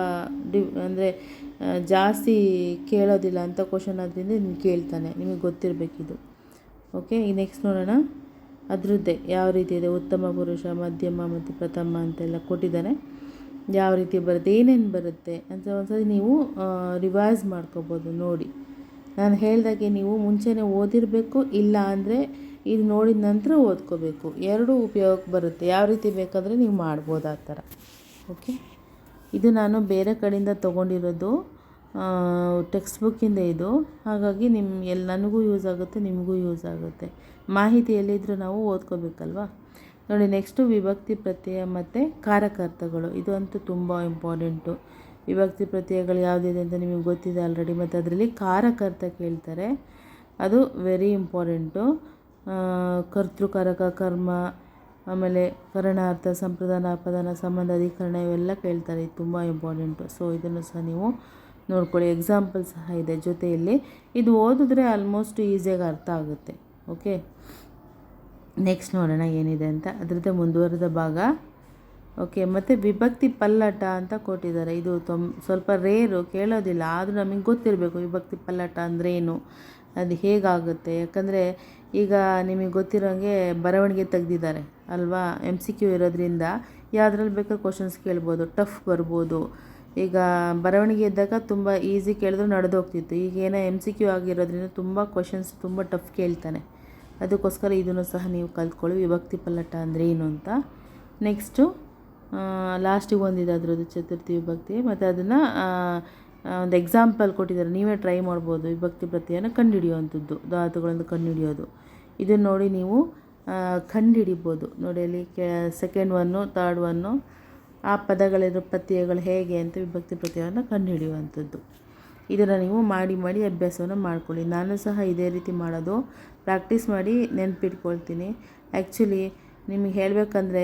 ಅಂದರೆ ಜಾಸ್ತಿ ಕೇಳೋದಿಲ್ಲ ಅಂತ ಕ್ವಶನ್ ಆದ್ದರಿಂದ ನಿಮ್ಗೆ ಕೇಳ್ತಾನೆ, ನಿಮಗೆ ಗೊತ್ತಿರಬೇಕಿದು. ಓಕೆ, ಈಗ ನೆಕ್ಸ್ಟ್ ನೋಡೋಣ. ಅದರದ್ದೇ ಯಾವ ರೀತಿ ಇದೆ, ಉತ್ತಮ ಪುರುಷ, ಮಧ್ಯಮ ಮತ್ತು ಪ್ರಥಮ ಅಂತೆಲ್ಲ ಕೊಟ್ಟಿದ್ದಾನೆ. ಯಾವ ರೀತಿ ಬರುತ್ತೆ, ಏನೇನು ಬರುತ್ತೆ ಅಂತ ಒಂದ್ಸರಿ ನೀವು ರಿವೈಸ್ ಮಾಡ್ಕೋಬೋದು ನೋಡಿ. ನಾನು ಹೇಳಿದಾಗೆ ನೀವು ಮುಂಚೆನೇ ಓದಿರಬೇಕು, ಇಲ್ಲ ಅಂದರೆ ಇದು ನೋಡಿದ ನಂತರ ಓದ್ಕೋಬೇಕು. ಎರಡೂ ಉಪಯೋಗಕ್ಕೆ ಬರುತ್ತೆ. ಯಾವ ರೀತಿ ಬೇಕಾದರೆ ನೀವು ಮಾಡ್ಬೋದು ಆ ಥರ. ಓಕೆ, ಇದು ನಾನು ಬೇರೆ ಕಡೆಯಿಂದ ತೊಗೊಂಡಿರೋದು, ಟೆಕ್ಸ್ಟ್ ಬುಕ್ಕಿಂದ ಇದು. ಹಾಗಾಗಿ ನನಗೂ ಯೂಸ್ ಆಗುತ್ತೆ, ನಿಮಗೂ ಯೂಸ್ ಆಗುತ್ತೆ. ಮಾಹಿತಿ ಎಲ್ಲಿದ್ದರೂ ನಾವು ಓದ್ಕೋಬೇಕಲ್ವ. ನೋಡಿ ನೆಕ್ಸ್ಟು ವಿಭಕ್ತಿ ಪ್ರತ್ಯಯ ಮತ್ತು ಕಾರಕಾರ್ಥಗಳು. ಇದು ಅಂತೂ ತುಂಬ ಇಂಪಾರ್ಟೆಂಟು. ವಿಭಕ್ತಿ ಪ್ರತ್ಯಯಗಳು ಯಾವುದಿದೆ ಅಂತ ನಿಮಗೆ ಗೊತ್ತಿದೆ ಆಲ್ರೆಡಿ, ಮತ್ತು ಅದರಲ್ಲಿ ಕಾರಕಾರ್ಥ ಕೇಳ್ತಾರೆ, ಅದು ವೆರಿ ಇಂಪಾರ್ಟೆಂಟು. ಕರ್ತೃಕಾರಕ, ಕರ್ಮ, ಆಮೇಲೆ ಕರಣಾರ್ಥ, ಸಂಪ್ರದಾನ, ಅಪದಾನ, ಸಂಬಂಧ, ಅಧಿಕರಣ ಇವೆಲ್ಲ ಕೇಳ್ತಾರೆ. ಇದು ತುಂಬ ಇಂಪಾರ್ಟೆಂಟು. ಸೊ ಇದನ್ನು ಸಹ ನೀವು ನೋಡ್ಕೊಳ್ಳಿ. ಎಕ್ಸಾಂಪಲ್ ಸಹ ಇದೆ ಜೊತೆಯಲ್ಲಿ. ಇದು ಓದಿದ್ರೆ ಆಲ್ಮೋಸ್ಟ್ ಈಸಿಯಾಗಿ ಅರ್ಥ ಆಗುತ್ತೆ. ಓಕೆ, ನೆಕ್ಸ್ಟ್ ನೋಡೋಣ ಏನಿದೆ ಅಂತ, ಅದರದ್ದೇ ಮುಂದುವರೆದ ಭಾಗ. ಓಕೆ, ಮತ್ತು ವಿಭಕ್ತಿ ಪಲ್ಲಟ ಅಂತ ಕೊಟ್ಟಿದ್ದಾರೆ. ಇದು ಸ್ವಲ್ಪ ರೇರು, ಕೇಳೋದಿಲ್ಲ, ಆದರೂ ನಮಗೆ ಗೊತ್ತಿರಬೇಕು ವಿಭಕ್ತಿ ಪಲ್ಲಟ ಅಂದರೆ ಏನು, ಅದು ಹೇಗಾಗುತ್ತೆ. ಯಾಕಂದರೆ ಈಗ ನಿಮಗೆ ಗೊತ್ತಿರೋಂಗೆ ಬರವಣಿಗೆ ತೆಗ್ದಿದ್ದಾರೆ ಅಲ್ವಾ, MCQ ಇರೋದ್ರಿಂದ ಯಾವುದ್ರಲ್ಲಿ ಬೇಕಾದ್ರೆ ಕ್ವಶನ್ಸ್ ಕೇಳ್ಬೋದು, ಟಫ್ ಬರ್ಬೋದು. ಈಗ ಬರವಣಿಗೆ ಇದ್ದಾಗ ತುಂಬ ಈಸಿ ಕೇಳಿದ್ರು ನಡೆದೋಗ್ತಿತ್ತು. ಈಗ ಏನೋ MCQ ಆಗಿರೋದ್ರಿಂದ ತುಂಬ ಕ್ವಶನ್ಸ್ ತುಂಬ ಟಫ್ ಕೇಳ್ತಾನೆ. ಅದಕ್ಕೋಸ್ಕರ ಇದನ್ನು ಸಹ ನೀವು ಕಲ್ತ್ಕೊಳ್ಳಿ, ವಿಭಕ್ತಿ ಪಲ್ಲಟ ಅಂದರೆ ಏನು ಅಂತ. ನೆಕ್ಸ್ಟು ಲಾಸ್ಟಿಗೆ ಒಂದಿದೆ ಅದರದ್ದು ಚತುರ್ಥಿ ವಿಭಕ್ತಿ, ಮತ್ತು ಅದನ್ನು ಒಂದು ಎಕ್ಸಾಂಪಲ್ ಕೊಟ್ಟಿದ್ದಾರೆ, ನೀವೇ ಟ್ರೈ ಮಾಡ್ಬೋದು. ವಿಭಕ್ತಿ ಪ್ರತ್ಯಯನ ಕಂಡುಹಿಡಿಯುವಂಥದ್ದು, ಧಾತುಗಳನ್ನು ಕಂಡುಹಿಡಿಯೋದು. ಇದನ್ನು ನೋಡಿ ನೀವು ಕಂಡುಹಿಡಿಬೋದು. ನೋಡಿ ಅಲ್ಲಿ ಸೆಕೆಂಡ್ ಒನ್ನು, ಥರ್ಡ್ ಒನ್ನು, ಆ ಪದಗಳಿರೋ ಪ್ರತ್ಯಯಗಳು ಹೇಗೆ ಅಂತ ವಿಭಕ್ತಿ ಪ್ರತ್ಯಯವನ್ನು ಕಂಡುಹಿಡಿಯುವಂಥದ್ದು. ಇದನ್ನು ನೀವು ಮಾಡಿ ಮಾಡಿ ಅಭ್ಯಾಸವನ್ನು ಮಾಡ್ಕೊಳ್ಳಿ. ನಾನು ಸಹ ಇದೇ ರೀತಿ ಮಾಡೋದು, ಪ್ರಾಕ್ಟೀಸ್ ಮಾಡಿ ನೆನಪಿಟ್ಕೊಳ್ತೀನಿ. ಆ್ಯಕ್ಚುಲಿ ನಿಮಗೆ ಹೇಳಬೇಕಂದ್ರೆ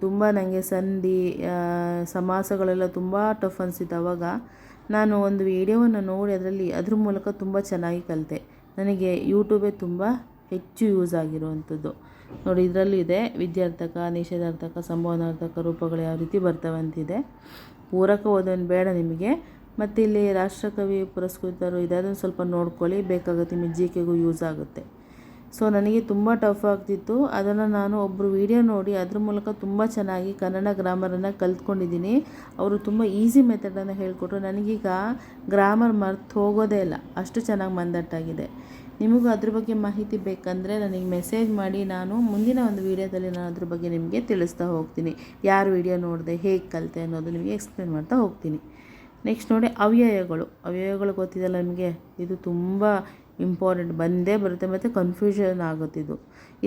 ತುಂಬ ನನಗೆ ಸಂಧಿ ಸಮಾಸಗಳೆಲ್ಲ ತುಂಬ ಟಫ್ ಅನಿಸಿತ್ತು. ಆವಾಗ ನಾನು ಒಂದು ವಿಡಿಯೋವನ್ನು ನೋಡಿ ಅದ್ರ ಮೂಲಕ ತುಂಬ ಚೆನ್ನಾಗಿ ಕಲಿತೆ. ನನಗೆ ಯೂಟ್ಯೂಬೇ ತುಂಬ ಹೆಚ್ಚು ಯೂಸ್ ಆಗಿರುವಂಥದ್ದು. ನೋಡಿ ಇದರಲ್ಲೂ ಇದೆ ವಿದ್ಯಾರ್ಥಕ, ನಿಷೇಧಾರ್ಥಕ, ಸಂಬೋಧನಾರ್ಥಕ ರೂಪಗಳು ಯಾವ ರೀತಿ ಬರ್ತವೆ ಅಂತಿದೆ. ಪೂರಕ ಓದೋನು ಬೇಡ ನಿಮಗೆ. ಮತ್ತು ಇಲ್ಲಿ ರಾಷ್ಟ್ರಕವಿ ಪುರಸ್ಕೃತರು ಇದೆ, ಅದನ್ನು ಸ್ವಲ್ಪ ನೋಡ್ಕೊಳ್ಳಿ, ಬೇಕಾಗುತ್ತೆ, ನಿಮಗೆ GKಗೂ ಯೂಸ್ ಆಗುತ್ತೆ. ಸೊ ನನಗೆ ತುಂಬ ಟಫ್ ಆಗ್ತಿತ್ತು, ಅದನ್ನು ನಾನು ಒಬ್ಬರು ವಿಡಿಯೋ ನೋಡಿ ಅದ್ರ ಮೂಲಕ ತುಂಬ ಚೆನ್ನಾಗಿ ಕನ್ನಡ ಗ್ರಾಮರನ್ನು ಕಲ್ತ್ಕೊಂಡಿದ್ದೀನಿ. ಅವರು ತುಂಬ ಈಸಿ ಮೆಥಡನ್ನು ಹೇಳಿಕೊಟ್ರು. ನನಗೀಗ ಗ್ರಾಮರ್ ಮರ್ತು ಹೋಗೋದೇ ಇಲ್ಲ, ಅಷ್ಟು ಚೆನ್ನಾಗಿ ಮಂದಟ್ಟಾಗಿದೆ. ನಿಮಗೂ ಅದ್ರ ಬಗ್ಗೆ ಮಾಹಿತಿ ಬೇಕಂದರೆ ನನಗೆ ಮೆಸೇಜ್ ಮಾಡಿ, ನಾನು ಮುಂದಿನ ಒಂದು ವೀಡಿಯೋದಲ್ಲಿ ನಾನು ಅದ್ರ ಬಗ್ಗೆ ನಿಮಗೆ ತಿಳಿಸ್ತಾ ಹೋಗ್ತೀನಿ. ಯಾರು ವಿಡಿಯೋ ನೋಡಿದೆ, ಹೇಗೆ ಕಲಿತೆ ಅನ್ನೋದು ನಿಮಗೆ ಎಕ್ಸ್ಪ್ಲೇನ್ ಮಾಡ್ತಾ ಹೋಗ್ತೀನಿ. ನೆಕ್ಸ್ಟ್ ನೋಡಿ ಅವ್ಯಯಗಳು ಗೊತ್ತಿದೆಯಲ್ಲ ನಿಮಗೆ, ಇದು ತುಂಬ ಇಂಪಾರ್ಟೆಂಟ್, ಬಂದೇ ಬರುತ್ತೆ, ಮತ್ತು ಕನ್ಫ್ಯೂಷನ್ ಆಗುತ್ತಿದ್ದು.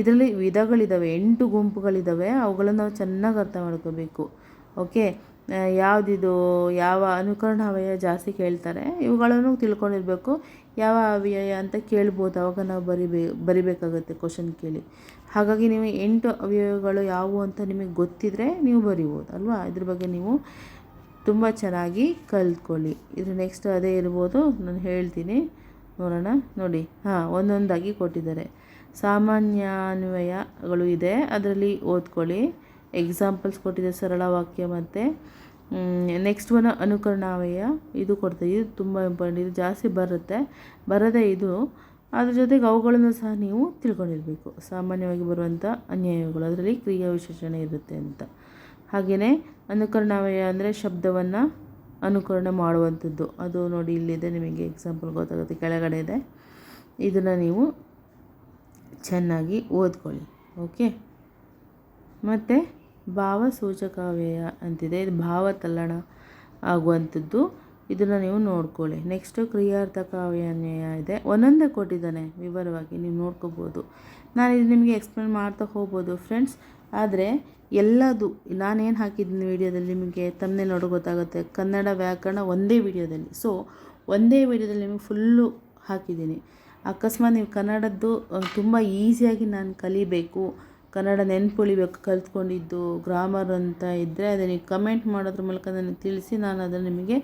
ಇದರಲ್ಲಿ ವಿಧಗಳಿದ್ದಾವೆ, 8 ಗುಂಪುಗಳಿದ್ದಾವೆ, ಅವುಗಳನ್ನು ನಾವು ಚೆನ್ನಾಗಿ ಅರ್ಥ ಮಾಡ್ಕೋಬೇಕು. ಓಕೆ, ಯಾವುದಿದು ಯಾವ ಅನುಕರಣ ಅವ್ಯಯ ಜಾಸ್ತಿ ಕೇಳ್ತಾರೆ, ಇವುಗಳನ್ನು ತಿಳ್ಕೊಂಡಿರಬೇಕು. ಯಾವ ಅವ್ಯಯ ಅಂತ ಕೇಳ್ಬೋದು, ಆವಾಗ ನಾವು ಬರಿಬೇಕಾಗುತ್ತೆ ಕ್ವಶನ್ ಕೇಳಿ. ಹಾಗಾಗಿ ನೀವು 8 ಅವ್ಯಯಗಳು ಯಾವುವು ಅಂತ ನಿಮಗೆ ಗೊತ್ತಿದ್ದರೆ ನೀವು ಬರಿಬೋದು ಅಲ್ವಾ. ಇದ್ರ ಬಗ್ಗೆ ನೀವು ತುಂಬ ಚೆನ್ನಾಗಿ ಕಲ್ತ್ಕೊಳ್ಳಿ. ಇದು ನೆಕ್ಸ್ಟ್ ಅದೇ ಇರ್ಬೋದು, ನಾನು ಹೇಳ್ತೀನಿ, ನೋಡೋಣ. ನೋಡಿ ಒಂದೊಂದಾಗಿ ಕೊಟ್ಟಿದ್ದಾರೆ. ಸಾಮಾನ್ಯಾನ್ವಯಗಳು ಇದೆ, ಅದರಲ್ಲಿ ಓದ್ಕೊಳ್ಳಿ. ಎಕ್ಸಾಂಪಲ್ಸ್ ಕೊಟ್ಟಿದೆ, ಸರಳ ವಾಕ್ಯ. ಮತ್ತು ನೆಕ್ಸ್ಟ್ ಒನ್ ಅನುಕರಣಾವ್ಯಯ, ಇದು ಕೊಡ್ತೀವಿ. ಇದು ತುಂಬ ಇಂಪಾರ್ಟೆಂಟ್, ಇದು ಜಾಸ್ತಿ ಬರದೆ ಇದು. ಅದ್ರ ಜೊತೆಗೆ ಅವುಗಳನ್ನು ಸಹ ನೀವು ತಿಳ್ಕೊಂಡಿರಬೇಕು. ಸಾಮಾನ್ಯವಾಗಿ ಬರುವಂಥ ಅನ್ಯಾಯಗಳು, ಅದರಲ್ಲಿ ಕ್ರಿಯಾ ವಿಶೇಷಣೆ ಇರುತ್ತೆ ಅಂತ. ಹಾಗೆಯೇ ಅನುಕರಣಾವ್ಯಯ ಅಂದರೆ ಶಬ್ದವನ್ನು ಅನುಕರಣೆ ಮಾಡುವಂಥದ್ದು. ಅದು ನೋಡಿ ಇಲ್ಲಿದೆ, ನಿಮಗೆ ಎಕ್ಸಾಂಪಲ್ ಗೊತ್ತಾಗುತ್ತೆ, ಕೆಳಗಡೆ ಇದೆ. ಇದನ್ನು ನೀವು ಚೆನ್ನಾಗಿ ಓದ್ಕೊಳ್ಳಿ. ಓಕೆ. ಮತ್ತು ಭಾವಸೂಚಕಾವ್ಯಯ ಅಂತಿದೆ, ಇದು ಭಾವ ತಲ್ಲಣ ಆಗುವಂಥದ್ದು. ಇದನ್ನು ನೀವು ನೋಡ್ಕೊಳ್ಳಿ. ನೆಕ್ಸ್ಟು ಕ್ರಿಯಾರ್ಥಕ ಅವ್ಯಯ ಇದೆ, ಒಂದೊಂದೇ ಕೊಟ್ಟಿದ್ದಾನೆ ವಿವರವಾಗಿ, ನೀವು ನೋಡ್ಕೋಬೋದು. ನಾನು ಇದು ನಿಮಗೆ ಎಕ್ಸ್ಪ್ಲೇನ್ ಮಾಡ್ತಾ ಹೋಗ್ಬೋದು ಫ್ರೆಂಡ್ಸ್. ಆದರೆ ಎಲ್ಲದು ನಾನೇನು ಹಾಕಿದ್ದೀನಿ ವಿಡಿಯೋದಲ್ಲಿ ನಿಮಗೆ ತಮ್ಮನೇ ನೋಡೋ ಗೊತ್ತಾಗುತ್ತೆ. ಕನ್ನಡ ವ್ಯಾಕರಣ ಒಂದೇ ವಿಡಿಯೋದಲ್ಲಿ. ಸೊ ಒಂದೇ ವಿಡಿಯೋದಲ್ಲಿ ನಿಮಗೆ ಫುಲ್ಲು ಹಾಕಿದ್ದೀನಿ. ಅಕಸ್ಮಾತ್ ನೀವು ಕನ್ನಡದ್ದು ತುಂಬ ಈಸಿಯಾಗಿ ನಾನು ಕಲಿಬೇಕು, ಕನ್ನಡ ನೆನ್ಪುಳಿಬೇಕು, ಕಲ್ತ್ಕೊಂಡಿದ್ದು ಗ್ರಾಮರ್ ಅಂತ ಇದ್ದರೆ ಅದನ್ನು ನೀವು ಕಮೆಂಟ್ ಮಾಡೋದ್ರ ಮೂಲಕ ನನಗೆ ತಿಳಿಸಿ, ನಾನು ಅದನ್ನು ನಿಮಗೆ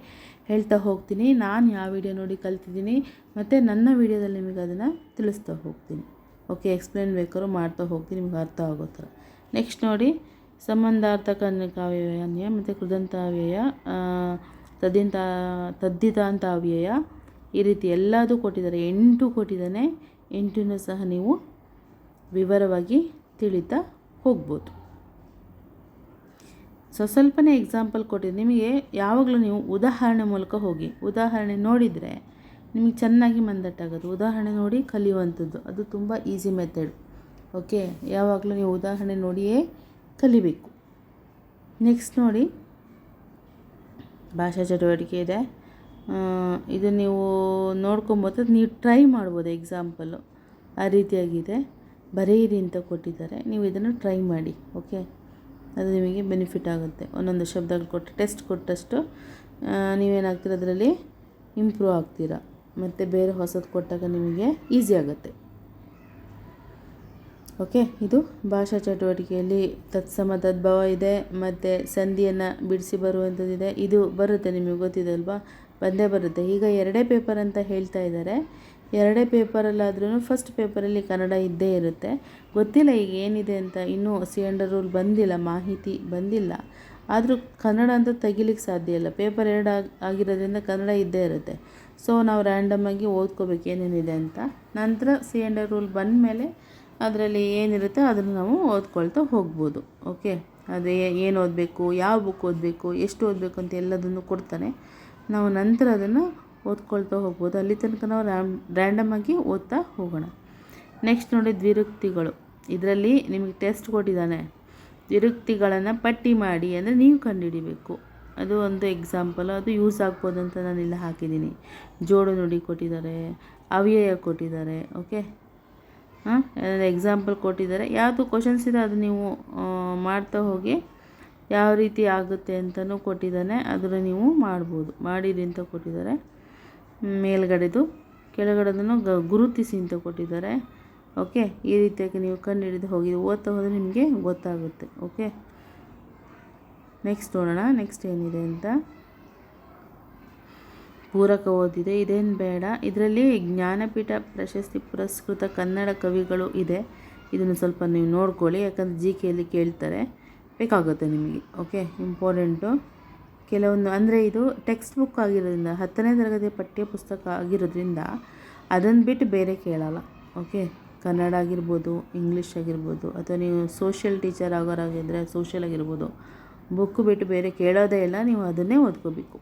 ಹೇಳ್ತಾ ಹೋಗ್ತೀನಿ. ನಾನು ಯಾವ ವಿಡಿಯೋ ನೋಡಿ ಕಲ್ತಿದ್ದೀನಿ ಮತ್ತು ನನ್ನ ವಿಡಿಯೋದಲ್ಲಿ ನಿಮಗೆ ಅದನ್ನು ತಿಳಿಸ್ತಾ ಹೋಗ್ತೀನಿ. ಓಕೆ, ಎಕ್ಸ್ಪ್ಲೇನ್ ಬೇಕಾದ್ರೂ ಮಾಡ್ತಾ ಹೋಗ್ತೀನಿ, ನಿಮ್ಗೆ ಅರ್ಥ ಆಗೋ ಥರ. ನೆಕ್ಸ್ಟ್ ನೋಡಿ, ಸಂಬಂಧಾರ್ಥಕ ಅನ್ವಯ ಮತ್ತು ಕೃದಂತಾವ್ಯಯ, ತದ್ದಿತಾಂತಾವ್ಯಯ, ಈ ರೀತಿ ಎಲ್ಲದೂ ಕೊಟ್ಟಿದ್ದಾರೆ. 8 ಕೊಟ್ಟಿದ್ದಾನೆ. 8 ಸಹ ನೀವು ವಿವರವಾಗಿ ತಿಳಿತಾ ಹೋಗ್ಬೋದು. ಸ್ವಲ್ಪನೇ ಎಕ್ಸಾಂಪಲ್ ಕೊಟ್ಟಿದ್ದೀನಿ. ನಿಮಗೆ ಯಾವಾಗಲೂ ನೀವು ಉದಾಹರಣೆ ಮೂಲಕ ಹೋಗಿ. ಉದಾಹರಣೆ ನೋಡಿದರೆ ನಿಮಗೆ ಚೆನ್ನಾಗಿ ಮಂದಟ್ಟಾಗೋದು. ಉದಾಹರಣೆ ನೋಡಿ ಕಲಿಯುವಂಥದ್ದು, ಅದು ತುಂಬ ಈಸಿ ಮೆಥಡ್. ಓಕೆ, ಯಾವಾಗಲೂ ನೀವು ಉದಾಹರಣೆ ನೋಡಿಯೇ ಕಲಿಬೇಕು. ನೆಕ್ಸ್ಟ್ ನೋಡಿ, ಭಾಷಾ ಚಟುವಟಿಕೆ ಇದೆ. ಇದು ನೀವು ನೋಡ್ಕೊಬೋದು, ನೀವು ಟ್ರೈ ಮಾಡ್ಬೋದು. ಎಕ್ಸಾಂಪಲ್ಲು ಆ ರೀತಿಯಾಗಿದೆ. ಬರೆಯಿರಿ ಅಂತ ಕೊಟ್ಟಿದ್ದಾರೆ, ನೀವು ಇದನ್ನು ಟ್ರೈ ಮಾಡಿ. ಓಕೆ, ಅದು ನಿಮಗೆ ಬೆನಿಫಿಟ್ ಆಗುತ್ತೆ. ಒಂದೊಂದು ಶಬ್ದಗಳು ಕೊಟ್ಟು ಟೆಸ್ಟ್ ಕೊಟ್ಟಷ್ಟು ನೀವೇನಾಗ್ತೀರ, ಅದರಲ್ಲಿ ಇಂಪ್ರೂವ್ ಆಗ್ತೀರಾ. ಮತ್ತು ಬೇರೆ ಹೊಸದು ಕೊಟ್ಟಾಗ ನಿಮಗೆ ಈಸಿ ಆಗುತ್ತೆ. ಓಕೆ, ಇದು ಭಾಷಾ ಚಟುವಟಿಕೆಯಲ್ಲಿ ತತ್ಸಮ ತದ್ಭವ ಇದೆ, ಮತ್ತು ಸಂಧಿಯನ್ನು ಬಿಡಿಸಿ ಬರುವಂಥದ್ದಿದೆ. ಇದು ಬರುತ್ತೆ, ನಿಮಗೆ ಗೊತ್ತಿದೆ ಅಲ್ವಾ, ಬಂದೇ ಬರುತ್ತೆ. ಈಗ 2 ಪೇಪರ್ ಅಂತ ಹೇಳ್ತಾ ಇದ್ದಾರೆ. 2 ಪೇಪರಲ್ಲಾದ್ರೂ ಫಸ್ಟ್ ಪೇಪರಲ್ಲಿ ಕನ್ನಡ ಇದ್ದೇ ಇರುತ್ತೆ. ಗೊತ್ತಿಲ್ಲ ಈಗ ಏನಿದೆ ಅಂತ, ಇನ್ನೂ C&R ರೂಲ್ ಬಂದಿಲ್ಲ, ಮಾಹಿತಿ ಬಂದಿಲ್ಲ. ಆದರೂ ಕನ್ನಡ ಅಂತೂ ತೆಗಿಲಿಕ್ಕೆ ಸಾಧ್ಯ ಇಲ್ಲ. ಪೇಪರ್ 2 ಆಗಿರೋದ್ರಿಂದ ಕನ್ನಡ ಇದ್ದೇ ಇರುತ್ತೆ. ಸೊ ನಾವು ರ್ಯಾಂಡಮಾಗಿ ಓದ್ಕೋಬೇಕು ಏನೇನಿದೆ ಅಂತ. ನಂತರ C&R ರೂಲ್ ಬಂದ ಮೇಲೆ ಅದರಲ್ಲಿ ಏನಿರುತ್ತೆ ಅದನ್ನು ನಾವು ಓದ್ಕೊಳ್ತಾ ಹೋಗ್ಬೋದು. ಓಕೆ, ಅದು ಏನು ಓದಬೇಕು, ಯಾವ ಬುಕ್ ಓದಬೇಕು, ಎಷ್ಟು ಓದಬೇಕು ಅಂತ ಎಲ್ಲದನ್ನು ಕೊಡ್ತಾನೆ. ನಾವು ನಂತರ ಅದನ್ನು ಓದ್ಕೊಳ್ತಾ ಹೋಗ್ಬೋದು. ಅಲ್ಲಿ ತನಕ ನಾವು ರ್ಯಾಂಡಮಾಗಿ ಓದ್ತಾ ಹೋಗೋಣ. ನೆಕ್ಸ್ಟ್ ನೋಡಿ, ದ್ವಿರುಕ್ತಿಗಳು. ಇದರಲ್ಲಿ ನಿಮಗೆ ಟೆಸ್ಟ್ ಕೊಟ್ಟಿದ್ದಾನೆ. ದ್ವಿರುಕ್ತಿಗಳನ್ನು ಪಟ್ಟಿ ಮಾಡಿ ಅಂದರೆ ನೀವು ಕಂಡುಹಿಡಿಬೇಕು. ಅದು ಒಂದು ಎಕ್ಸಾಂಪಲ್, ಅದು ಯೂಸ್ ಆಗ್ಬೋದು ಅಂತ ನಾನಿಲ್ಲ ಹಾಕಿದ್ದೀನಿ. ಜೋಡು ನುಡಿ ಕೊಟ್ಟಿದ್ದಾರೆ, ಅವ್ಯಯ ಕೊಟ್ಟಿದ್ದಾರೆ. ಓಕೆ, ಎಕ್ಸಾಂಪಲ್ ಕೊಟ್ಟಿದ್ದಾರೆ. ಯಾವುದು ಕ್ವಶನ್ಸ್ ಇದೆ ಅದು ನೀವು ಮಾಡ್ತಾ ಹೋಗಿ. ಯಾವ ರೀತಿ ಆಗುತ್ತೆ ಅಂತಲೂ ಕೊಟ್ಟಿದ್ದಾನೆ, ಅದನ್ನು ನೀವು ಮಾಡ್ಬೋದು. ಮಾಡಿರಿ ಅಂತ ಕೊಟ್ಟಿದ್ದಾರೆ. ಮೇಲ್ಗಡೆದು ಕೆಳಗಡೆದನ್ನು ಗುರುತಿಸಿ ಅಂತ ಕೊಟ್ಟಿದ್ದಾರೆ. ಓಕೆ, ಈ ರೀತಿಯಾಗಿ ನೀವು ಕಂಡುಹಿಡಿದು ಹೋಗಿ ಓದ್ತಾ ಹೋದರೆ ನಿಮಗೆ ಗೊತ್ತಾಗುತ್ತೆ. ಓಕೆ, ನೆಕ್ಸ್ಟ್ ನೋಡೋಣ. ನೆಕ್ಸ್ಟ್ ಏನಿದೆ ಅಂತ. ಪೂರಕ ಓದಿದೆ, ಇದೇನು ಬೇಡ. ಇದರಲ್ಲಿ ಜ್ಞಾನಪೀಠ ಪ್ರಶಸ್ತಿ ಪುರಸ್ಕೃತ ಕನ್ನಡ ಕವಿಗಳು ಇದೆ. ಇದನ್ನು ಸ್ವಲ್ಪ ನೀವು ನೋಡ್ಕೊಳ್ಳಿ, ಯಾಕಂದರೆ GKಯಲ್ಲಿ ಕೇಳ್ತಾರೆ, ಬೇಕಾಗುತ್ತೆ ನಿಮಗೆ. Okay, important. ಕೆಲವೊಂದು ಅಂದರೆ ಇದು ಟೆಕ್ಸ್ಟ್ ಬುಕ್ ಆಗಿರೋದ್ರಿಂದ, 10ನೇ ತರಗತಿಯ ಪಠ್ಯ ಪುಸ್ತಕ ಆಗಿರೋದ್ರಿಂದ ಅದನ್ನು ಬಿಟ್ಟು ಬೇರೆ ಕೇಳಲ್ಲ. ಓಕೆ, ಕನ್ನಡ ಆಗಿರ್ಬೋದು, ಇಂಗ್ಲೀಷ್ ಆಗಿರ್ಬೋದು, ಅಥವಾ ನೀವು ಸೋಷಿಯಲ್ ಟೀಚರ್ ಆಗೋರಾಗಿದ್ದರೆ ಸೋಷಿಯಲ್ ಆಗಿರ್ಬೋದು, ಬುಕ್ ಬಿಟ್ಟು ಬೇರೆ ಕೇಳೋದೇ ಇಲ್ಲ. ನೀವು ಅದನ್ನೇ ಓದ್ಕೋಬೇಕು.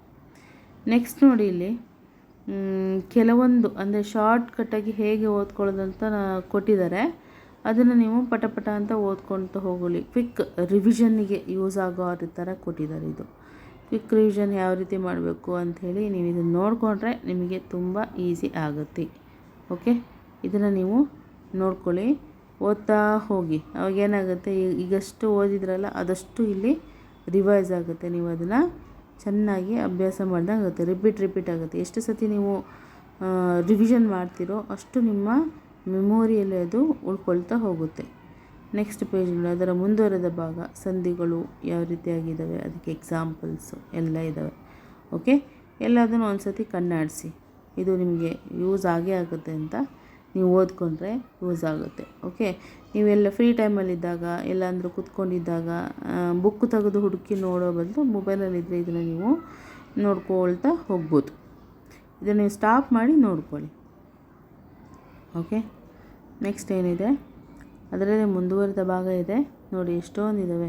ನೆಕ್ಸ್ಟ್ ನೋಡಿ, ಇಲ್ಲಿ ಕೆಲವೊಂದು ಅಂದರೆ ಶಾರ್ಟ್ಕಟ್ಟಾಗಿ ಹೇಗೆ ಓದ್ಕೊಳ್ಳೋದು ಅಂತ ಕೊಟ್ಟಿದ್ದಾರೆ. ಅದನ್ನು ನೀವು ಪಟ ಅಂತ ಓದ್ಕೊಳ್ತಾ ಹೋಗಲಿ. ಕ್ವಿಕ್ ರಿವಿಷನ್ನಿಗೆ ಯೂಸ್ ಆಗೋ ಥರ ಕೊಟ್ಟಿದ್ದಾರೆ. ಇದು ಕ್ವಿಕ್ ರಿವಿಷನ್ ಯಾವ ರೀತಿ ಮಾಡಬೇಕು ಅಂಥೇಳಿ ನೀವು ಇದನ್ನು ನೋಡಿಕೊಂಡ್ರೆ ನಿಮಗೆ ತುಂಬ ಈಸಿ ಆಗುತ್ತೆ. ಓಕೆ, ಇದನ್ನು ನೀವು ನೋಡ್ಕೊಳ್ಳಿ, ಓದ್ತಾ ಹೋಗಿ. ಅವಾಗೇನಾಗುತ್ತೆ, ಈಗಷ್ಟು ಓದಿದ್ರಲ್ಲ ಅದಷ್ಟು ಇಲ್ಲಿ ರಿವೈಸ್ ಆಗುತ್ತೆ. ನೀವು ಅದನ್ನು ಚೆನ್ನಾಗಿ ಅಭ್ಯಾಸ ಮಾಡಿದಾಗ ಆಗುತ್ತೆ. ರಿಪೀಟ್ ಆಗುತ್ತೆ. ಎಷ್ಟು ಸತಿ ನೀವು ರಿವಿಷನ್ ಮಾಡ್ತೀರೋ ಅಷ್ಟು ನಿಮ್ಮ ಮೆಮೊರಿಯಲ್ಲಿ ಅದು ಉಳ್ಕೊಳ್ತಾ ಹೋಗುತ್ತೆ. ನೆಕ್ಸ್ಟ್ ಪೇಜ್ ನೋಡಿ, ಅದರ ಮುಂದುವರೆದ ಭಾಗ, ಸಂಧಿಗಳು ಯಾವ ರೀತಿಯಾಗಿದ್ದಾವೆ, ಅದಕ್ಕೆ ಎಕ್ಸಾಂಪಲ್ಸು ಎಲ್ಲ ಇದ್ದಾವೆ. ಓಕೆ, ಎಲ್ಲದನ್ನು ಒಂದು ಸತಿ ಕಣ್ಣಾಡಿಸಿ. ಇದು ನಿಮಗೆ ಯೂಸ್ ಆಗೇ ಆಗುತ್ತೆ ಅಂತ ನೀವು ಓದ್ಕೊಂಡ್ರೆ ಯೂಸ್ ಆಗುತ್ತೆ. ಓಕೆ, ನೀವೆಲ್ಲ ಫ್ರೀ ಟೈಮಲ್ಲಿದ್ದಾಗ ಎಲ್ಲಾಂದರೂ ಕೂತ್ಕೊಂಡಿದ್ದಾಗ ಬುಕ್ ತೆಗೆದು ಹುಡುಕಿ ನೋಡೋ ಬದಲು ಮೊಬೈಲಲ್ಲಿದ್ದರೆ ಇದನ್ನು ನೀವು ನೋಡ್ಕೊಳ್ತಾ ಹೋಗ್ಬೋದು. ಇದನ್ನು ನೀವು ಸ್ಟಾಪ್ ಮಾಡಿ ನೋಡ್ಕೊಳ್ಳಿ. ಓಕೆ, ನೆಕ್ಸ್ಟ್ ಏನಿದೆ ಅದರಲ್ಲೇ ಮುಂದುವರೆದ ಭಾಗ ಇದೆ ನೋಡಿ. ಎಷ್ಟೊಂದಿದ್ದಾವೆ,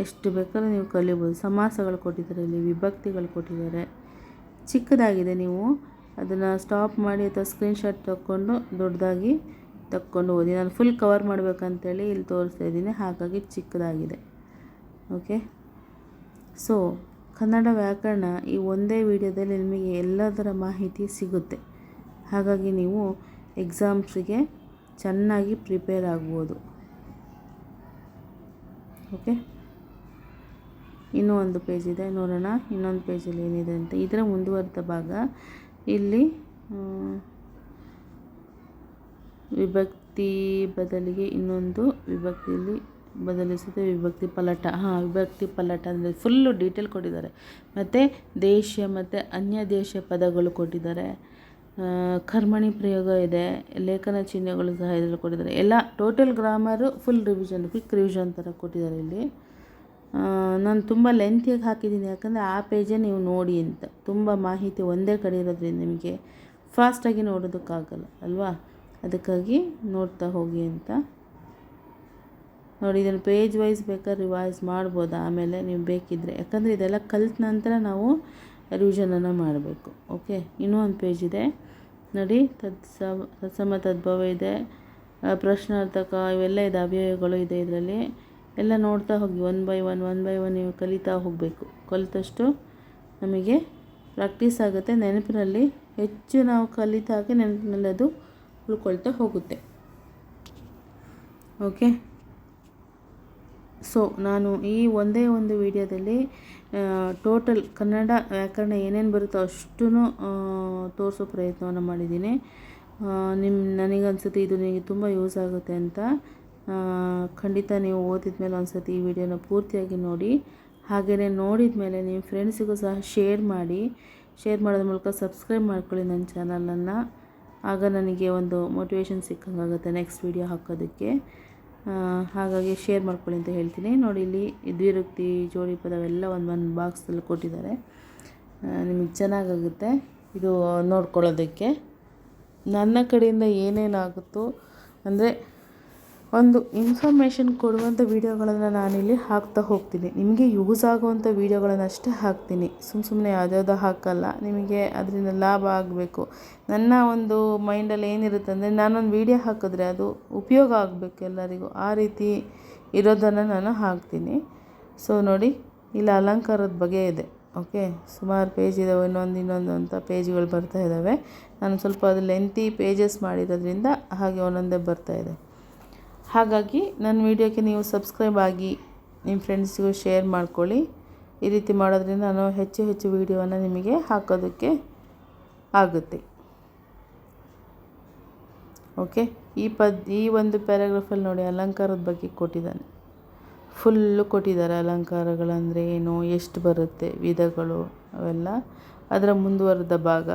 ಎಷ್ಟು ಬೇಕಾದ್ರೂ ನೀವು ಕಲಿಬೋದು. ಸಮಾಸಗಳು ಕೊಟ್ಟಿದ್ದಾರೆ, ಇಲ್ಲಿ ವಿಭಕ್ತಿಗಳು ಕೊಟ್ಟಿದ್ದಾರೆ. ಚಿಕ್ಕದಾಗಿದೆ, ನೀವು ಅದನ್ನು ಸ್ಟಾಪ್ ಮಾಡಿ ಅಥವಾ ಸ್ಕ್ರೀನ್ಶಾಟ್ ತಗೊಂಡು ದೊಡ್ಡದಾಗಿ ತಕ್ಕೊಂಡು ಓದಿ. ನಾನು ಫುಲ್ ಕವರ್ ಮಾಡಬೇಕಂತೇಳಿ ಇಲ್ಲಿ ತೋರಿಸ್ತಾ ಇದ್ದೀನಿ, ಹಾಗಾಗಿ ಚಿಕ್ಕದಾಗಿದೆ. ಓಕೆ, ಸೊ ಕನ್ನಡ ವ್ಯಾಕರಣ ಈ ಒಂದೇ ವಿಡಿಯೋದಲ್ಲಿ ನಿಮಗೆ ಎಲ್ಲದರ ಮಾಹಿತಿ ಸಿಗುತ್ತೆ. ಹಾಗಾಗಿ ನೀವು ಎಕ್ಸಾಮ್ಸಿಗೆ ಚೆನ್ನಾಗಿ ಪ್ರಿಪೇರ್ ಆಗ್ಬೋದು. ಓಕೆ, ಇನ್ನೂ ಒಂದು ಪೇಜ್ ಇದೆ, ನೋಡೋಣ ಇನ್ನೊಂದು ಪೇಜಲ್ಲಿ ಏನಿದೆ ಅಂತ. ಇದರ ಮುಂದುವರೆದ ಭಾಗ ಇಲ್ಲಿ ವಿಭಕ್ತಿ ಬದಲಿಗೆ ಇನ್ನೊಂದು ವಿಭಕ್ತಿಯಲ್ಲಿ ಬದಲಿಸಿದ ವಿಭಕ್ತಿ ಪಲ್ಲಟ. ವಿಭಕ್ತಿ ಪಲ್ಲಟ ಅಂದರೆ ಫುಲ್ಲು ಡೀಟೇಲ್ ಕೊಟ್ಟಿದ್ದಾರೆ. ಮತ್ತು ದೇಶ ಮತ್ತು ಅನ್ಯ ದೇಶ ಪದಗಳು ಕೊಟ್ಟಿದ್ದಾರೆ. ಕರ್ಮಣಿ ಪ್ರಯೋಗ ಇದೆ, ಲೇಖನ ಚಿಹ್ನೆಗಳು ಸಹ ಇದರಲ್ಲಿ ಕೊಟ್ಟಿದ್ದಾರೆ. ಎಲ್ಲ total grammar full revision, quick revision ಥರ ಕೊಟ್ಟಿದ್ದಾರೆ ಇಲ್ಲಿ. ನಾನು ತುಂಬ ಲೆಂತಿಯಾಗಿ ಹಾಕಿದ್ದೀನಿ, ಯಾಕಂದರೆ ಆ ಪೇಜೇ ನೀವು ನೋಡಿ ಅಂತ. ತುಂಬ ಮಾಹಿತಿ ಒಂದೇ ಕಡೆ ಇರೋದ್ರಿಂದ ನಿಮಗೆ ಫಾಸ್ಟಾಗಿ ನೋಡೋದಕ್ಕಾಗಲ್ಲ ಅಲ್ವಾ, ಅದಕ್ಕಾಗಿ ನೋಡ್ತಾ ಹೋಗಿ ಅಂತ. ನೋಡಿ, ಇದನ್ನು ಪೇಜ್ ವೈಸ್ ಬೇಕಾದ್ರೆ ರಿವೈಸ್ ಮಾಡ್ಬೋದು ಆಮೇಲೆ ನೀವು ಬೇಕಿದ್ದರೆ, ಯಾಕಂದರೆ ಇದೆಲ್ಲ ಕಲಿತ ನಂತರ ನಾವು ರಿವಿಷನನ್ನು ಮಾಡಬೇಕು. ಓಕೆ, ಇನ್ನೂ ಒಂದು ಪೇಜ್ ಇದೆ ನೋಡಿ, ತತ್ಸಮ ತದ್ಭವ ಇದೆ, ಪ್ರಶ್ನಾರ್ಥಕ ಇವೆಲ್ಲ ಇದೆ, ಅವ್ಯಯಗಳು ಇದೆ ಇದರಲ್ಲಿ. ಎಲ್ಲ ನೋಡ್ತಾ ಹೋಗಿ ಒನ್ ಬೈ ಒನ್ ನೀವು ಕಲಿತಾ ಹೋಗಬೇಕು. ಕಲಿತಷ್ಟು ನಮಗೆ ಪ್ರಾಕ್ಟೀಸ್ ಆಗುತ್ತೆ, ನೆನಪಿನಲ್ಲಿ ಹೆಚ್ಚು ನಾವು ಕಲಿತಾಗೆ ನೆನಪಿನಲ್ಲಿ ಅದು ಉಳ್ಕೊಳ್ತಾ ಹೋಗುತ್ತೆ. ಓಕೆ, ಸೊ ನಾನು ಈ ಒಂದೇ ಒಂದು ವಿಡಿಯೋದಲ್ಲಿ ಟೋಟಲ್ ಕನ್ನಡ ವ್ಯಾಕರಣ ಏನೇನು ಬರುತ್ತೋ ಅಷ್ಟೂ ತೋರಿಸೋ ಪ್ರಯತ್ನವನ್ನು ಮಾಡಿದ್ದೀನಿ. ನನಗನ್ಸುತ್ತೆ ಇದು ನಿಮಗೆ ತುಂಬ ಯೂಸ್ ಆಗುತ್ತೆ ಅಂತ. ಖಂಡಿತ ನೀವು ಓದಿದ ಮೇಲೆ ಒಂದು ಸತಿ ಈ ವಿಡಿಯೋನ ಪೂರ್ತಿಯಾಗಿ ನೋಡಿ. ಹಾಗೆಯೇ ನೋಡಿದ ಮೇಲೆ ನಿಮ್ಮ ಫ್ರೆಂಡ್ಸಿಗೂ ಸಹ ಶೇರ್ ಮಾಡೋದ್ರ ಮೂಲಕ ಸಬ್ಸ್ಕ್ರೈಬ್ ಮಾಡ್ಕೊಳ್ಳಿ ನನ್ನ ಚಾನಲನ್ನು. ಆಗ ನನಗೆ ಒಂದು ಮೋಟಿವೇಶನ್ ಸಿಕ್ಕಂಗಾಗುತ್ತೆ ನೆಕ್ಸ್ಟ್ ವಿಡಿಯೋ ಹಾಕೋದಕ್ಕೆ. ಹಾಗಾಗಿ ಶೇರ್ ಮಾಡ್ಕೊಳ್ಳಿ ಅಂತ ಹೇಳ್ತೀನಿ. ನೋಡಿ, ಇಲ್ಲಿ ದ್ವಿರುಕ್ತಿ ಜೋಡಿ ಪದವೆಲ್ಲ ಒಂದು ಬಾಕ್ಸಲ್ಲಿ ಕೊಟ್ಟಿದ್ದಾರೆ. ನಿಮಗೆ ಚೆನ್ನಾಗಾಗುತ್ತೆ ಇದು ನೋಡ್ಕೊಳ್ಳೋದಕ್ಕೆ. ನನ್ನ ಕಡೆಯಿಂದ ಏನೇನಾಗುತ್ತೋ ಅಂದರೆ ಒಂದು ಇನ್ಫಾರ್ಮೇಷನ್ ಕೊಡುವಂಥ ವೀಡಿಯೋಗಳನ್ನು ನಾನಿಲ್ಲಿ ಹಾಕ್ತಾ ಹೋಗ್ತೀನಿ. ನಿಮಗೆ ಯೂಸ್ ಆಗುವಂಥ ವೀಡಿಯೋಗಳನ್ನು ಅಷ್ಟೇ ಹಾಕ್ತೀನಿ, ಸುಮ್ಮನೆ ಯಾವುದ್ಯಾವುದೋ ಹಾಕಲ್ಲ. ನಿಮಗೆ ಅದರಿಂದ ಲಾಭ ಆಗಬೇಕು. ನನ್ನ ಒಂದು ಮೈಂಡಲ್ಲಿ ಏನಿರುತ್ತೆ ಅಂದರೆ ನಾನೊಂದು ವೀಡಿಯೋ ಹಾಕಿದ್ರೆ ಅದು ಉಪಯೋಗ ಆಗಬೇಕು ಎಲ್ಲರಿಗೂ, ಆ ರೀತಿ ಇರೋದನ್ನು ನಾನು ಹಾಕ್ತೀನಿ. ಸೊ ನೋಡಿ, ಇಲ್ಲಿ ಅಲಂಕಾರದ ಬಗ್ಗೆ ಇದೆ. ಓಕೆ, ಸುಮಾರು ಪೇಜ್ ಇದ್ದಾವೆ, ಇನ್ನೊಂದು ಅಂತ ಪೇಜ್ಗಳು ಬರ್ತಾ ಇದ್ದಾವೆ. ನಾನು ಸ್ವಲ್ಪ ಅದು ಲೆಂತಿ ಪೇಜಸ್ ಮಾಡಿರೋದ್ರಿಂದ ಹಾಗೆ ಒಂದೊಂದೇ ಬರ್ತಾಯಿದೆ. ಹಾಗಾಗಿ ನನ್ನ ವಿಡಿಯೋಕ್ಕೆ ನೀವು ಸಬ್ಸ್ಕ್ರೈಬ್ ಆಗಿ ನಿಮ್ಮ ಫ್ರೆಂಡ್ಸ್ಗೂ ಶೇರ್ ಮಾಡ್ಕೊಳ್ಳಿ. ಈ ರೀತಿ ಮಾಡೋದ್ರಿಂದ ನಾನು ಹೆಚ್ಚು ವೀಡಿಯೋವನ್ನು ನಿಮಗೆ ಹಾಕೋದಕ್ಕೆ ಆಗುತ್ತೆ. ಓಕೆ, ಈ ಒಂದು ಪ್ಯಾರಾಗ್ರಾಫಲ್ಲಿ ನೋಡಿ, ಅಲಂಕಾರದ ಬಗ್ಗೆ ಕೊಟ್ಟಿದ್ದಾನೆ. ಫುಲ್ಲು ಕೊಟ್ಟಿದ್ದಾರೆ. ಅಲಂಕಾರಗಳಂದರೆ ಏನು, ಎಷ್ಟು ಬರುತ್ತೆ, ವಿಧಗಳು, ಅವೆಲ್ಲ ಅದರ ಮುಂದುವರೆದ ಭಾಗ.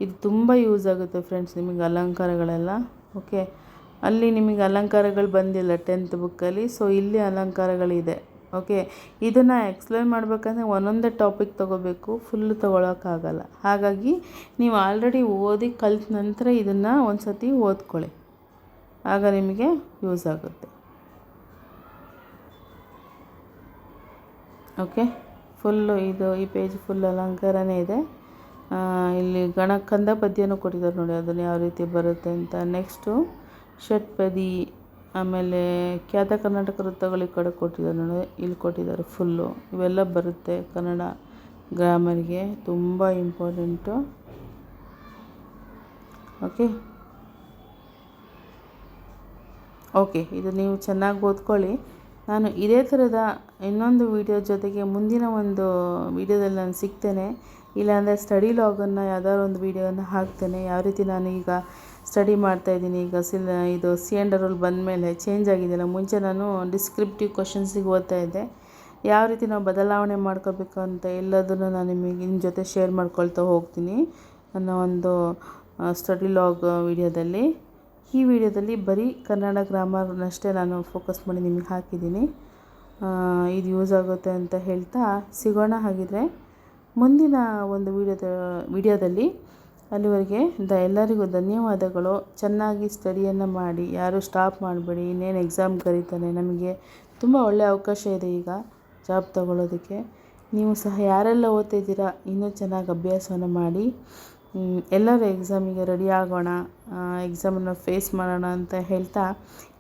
ಇದು ತುಂಬ ಯೂಸ್ ಆಗುತ್ತೆ ಫ್ರೆಂಡ್ಸ್ ನಿಮಗೆ ಅಲಂಕಾರಗಳೆಲ್ಲ. ಓಕೆ, ಅಲ್ಲಿ ನಿಮಗೆ ಅಲಂಕಾರಗಳು ಬಂದಿಲ್ಲ 10th ಬುಕ್ಕಲ್ಲಿ, ಸೊ ಇಲ್ಲಿ ಅಲಂಕಾರಗಳಿದೆ. ಓಕೆ, ಇದನ್ನು ಎಕ್ಸ್ಪ್ಲೇನ್ ಮಾಡಬೇಕಂದ್ರೆ ಒಂದೊಂದೇ ಟಾಪಿಕ್ ತೊಗೋಬೇಕು, ಫುಲ್ಲು ತೊಗೊಳಕ್ಕಾಗಲ್ಲ. ಹಾಗಾಗಿ ನೀವು ಆಲ್ರೆಡಿ ಓದಿ ಕಲಿತ ನಂತರ ಇದನ್ನು ಒಂದು ಸತಿ ಓದ್ಕೊಳ್ಳಿ, ಆಗ ನಿಮಗೆ ಯೂಸ್ ಆಗುತ್ತೆ. ಓಕೆ, ಫುಲ್ಲು ಈ ಪೇಜ್ ಫುಲ್ ಅಲಂಕಾರನೇ ಇದೆ. ಇಲ್ಲಿ ಕಂದ ಪದ್ಯನೂ ಕೊಟ್ಟಿದ್ದಾರೆ ನೋಡಿ, ಅದನ್ನು ಯಾವ ರೀತಿ ಬರುತ್ತೆ ಅಂತ. ನೆಕ್ಸ್ಟು ಷಟ್ಪದಿ, ಆಮೇಲೆ ಖ್ಯಾತ ಕರ್ನಾಟಕ ವೃತ್ತಗಳು ಈ ಕಡೆ ಕೊಟ್ಟಿದ್ದಾರೆ ನೋಡಿ, ಇಲ್ಲಿ ಕೊಟ್ಟಿದ್ದಾರೆ ಫುಲ್ಲು. ಇವೆಲ್ಲ ಬರುತ್ತೆ ಕನ್ನಡ ಗ್ರಾಮರ್ಗೆ, ತುಂಬ ಇಂಪಾರ್ಟೆಂಟು. ಓಕೆ, ಇದು ನೀವು ಚೆನ್ನಾಗಿ ಓದ್ಕೊಳ್ಳಿ. ನಾನು ಇದೇ ಥರದ ಇನ್ನೊಂದು ವಿಡಿಯೋ ಜೊತೆಗೆ ಮುಂದಿನ ಒಂದು ವಿಡಿಯೋದಲ್ಲಿ ನಾನು ಸಿಗ್ತೇನೆ. ಇಲ್ಲಾಂದರೆ ಸ್ಟಡಿ ಲಾಗನ್ನು ಯಾವ್ದಾದ್ರು ಒಂದು ವಿಡಿಯೋನ ಹಾಕ್ತೇನೆ. ಯಾವ ರೀತಿ ನಾನು ಈಗ ಸ್ಟಡಿ ಮಾಡ್ತಾಯಿದ್ದೀನಿ. ಈಗ ಇದು C&R ರೂಲ್ ಬಂದಮೇಲೆ ಚೇಂಜ್ ಆಗಿದೆಯಲ್ಲ, ಮುಂಚೆ ನಾನು ಡಿಸ್ಕ್ರಿಪ್ಟಿವ್ ಕ್ವಶನ್ಸಿಗೆ ಓದ್ತಾ ಇದ್ದೆ. ಯಾವ ರೀತಿ ನಾವು ಬದಲಾವಣೆ ಮಾಡ್ಕೋಬೇಕು ಅಂತ ಎಲ್ಲದನ್ನು ನಾನು ನಿಮ್ಮ ಜೊತೆ ಶೇರ್ ಮಾಡ್ಕೊಳ್ತಾ ಹೋಗ್ತೀನಿ ನನ್ನ ಒಂದು ಸ್ಟಡಿ ಲಾಗ್ ವಿಡಿಯೋದಲ್ಲಿ. ಈ ವಿಡಿಯೋದಲ್ಲಿ ಬರೀ ಕನ್ನಡ ಗ್ರಾಮರ್ನಷ್ಟೇ ನಾನು ಫೋಕಸ್ ಮಾಡಿ ನಿಮಗೆ ಹಾಕಿದ್ದೀನಿ. ಇದು ಯೂಸ್ ಆಗುತ್ತೆ ಅಂತ ಹೇಳ್ತಾ ಸಿಗೋಣ. ಹಾಗಿದ್ರೆ ಮುಂದಿನ ಒಂದು ವಿಡಿಯೋದಲ್ಲಿ ಅಲ್ಲಿವರೆಗೆ ಎಲ್ಲರಿಗೂ ಧನ್ಯವಾದಗಳು. ಚೆನ್ನಾಗಿ ಸ್ಟಡಿಯನ್ನು ಮಾಡಿ, ಯಾರೂ ಸ್ಟಾಪ್ ಮಾಡಬೇಡಿ. ಇನ್ನೇನು ಎಕ್ಸಾಮ್ ಕರೀತಾನೆ, ನಮಗೆ ತುಂಬ ಒಳ್ಳೆಯ ಅವಕಾಶ ಇದೆ ಈಗ ಜಾಬ್ ತಗೊಳ್ಳೋದಕ್ಕೆ. ನೀವು ಸಹ ಯಾರೆಲ್ಲ ಓದ್ತಿದ್ದೀರಾ ಇನ್ನೂ ಚೆನ್ನಾಗಿ ಅಭ್ಯಾಸವನ್ನು ಮಾಡಿ. ಎಲ್ಲರೂ ಎಕ್ಸಾಮಿಗೆ ರೆಡಿ ಆಗೋಣ, ಎಕ್ಸಾಮನ್ನು ಫೇಸ್ ಮಾಡೋಣ ಅಂತ ಹೇಳ್ತಾ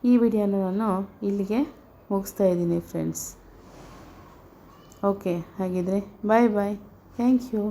ಈ ವಿಡಿಯೋನ ನಾನು ಇಲ್ಲಿಗೆ ಮುಗಿಸ್ತಾ ಇದ್ದೀನಿ ಫ್ರೆಂಡ್ಸ್. ಓಕೆ, ಹಾಗಿದ್ರೆ ಬಾಯ್ ಬಾಯ್. Thank you.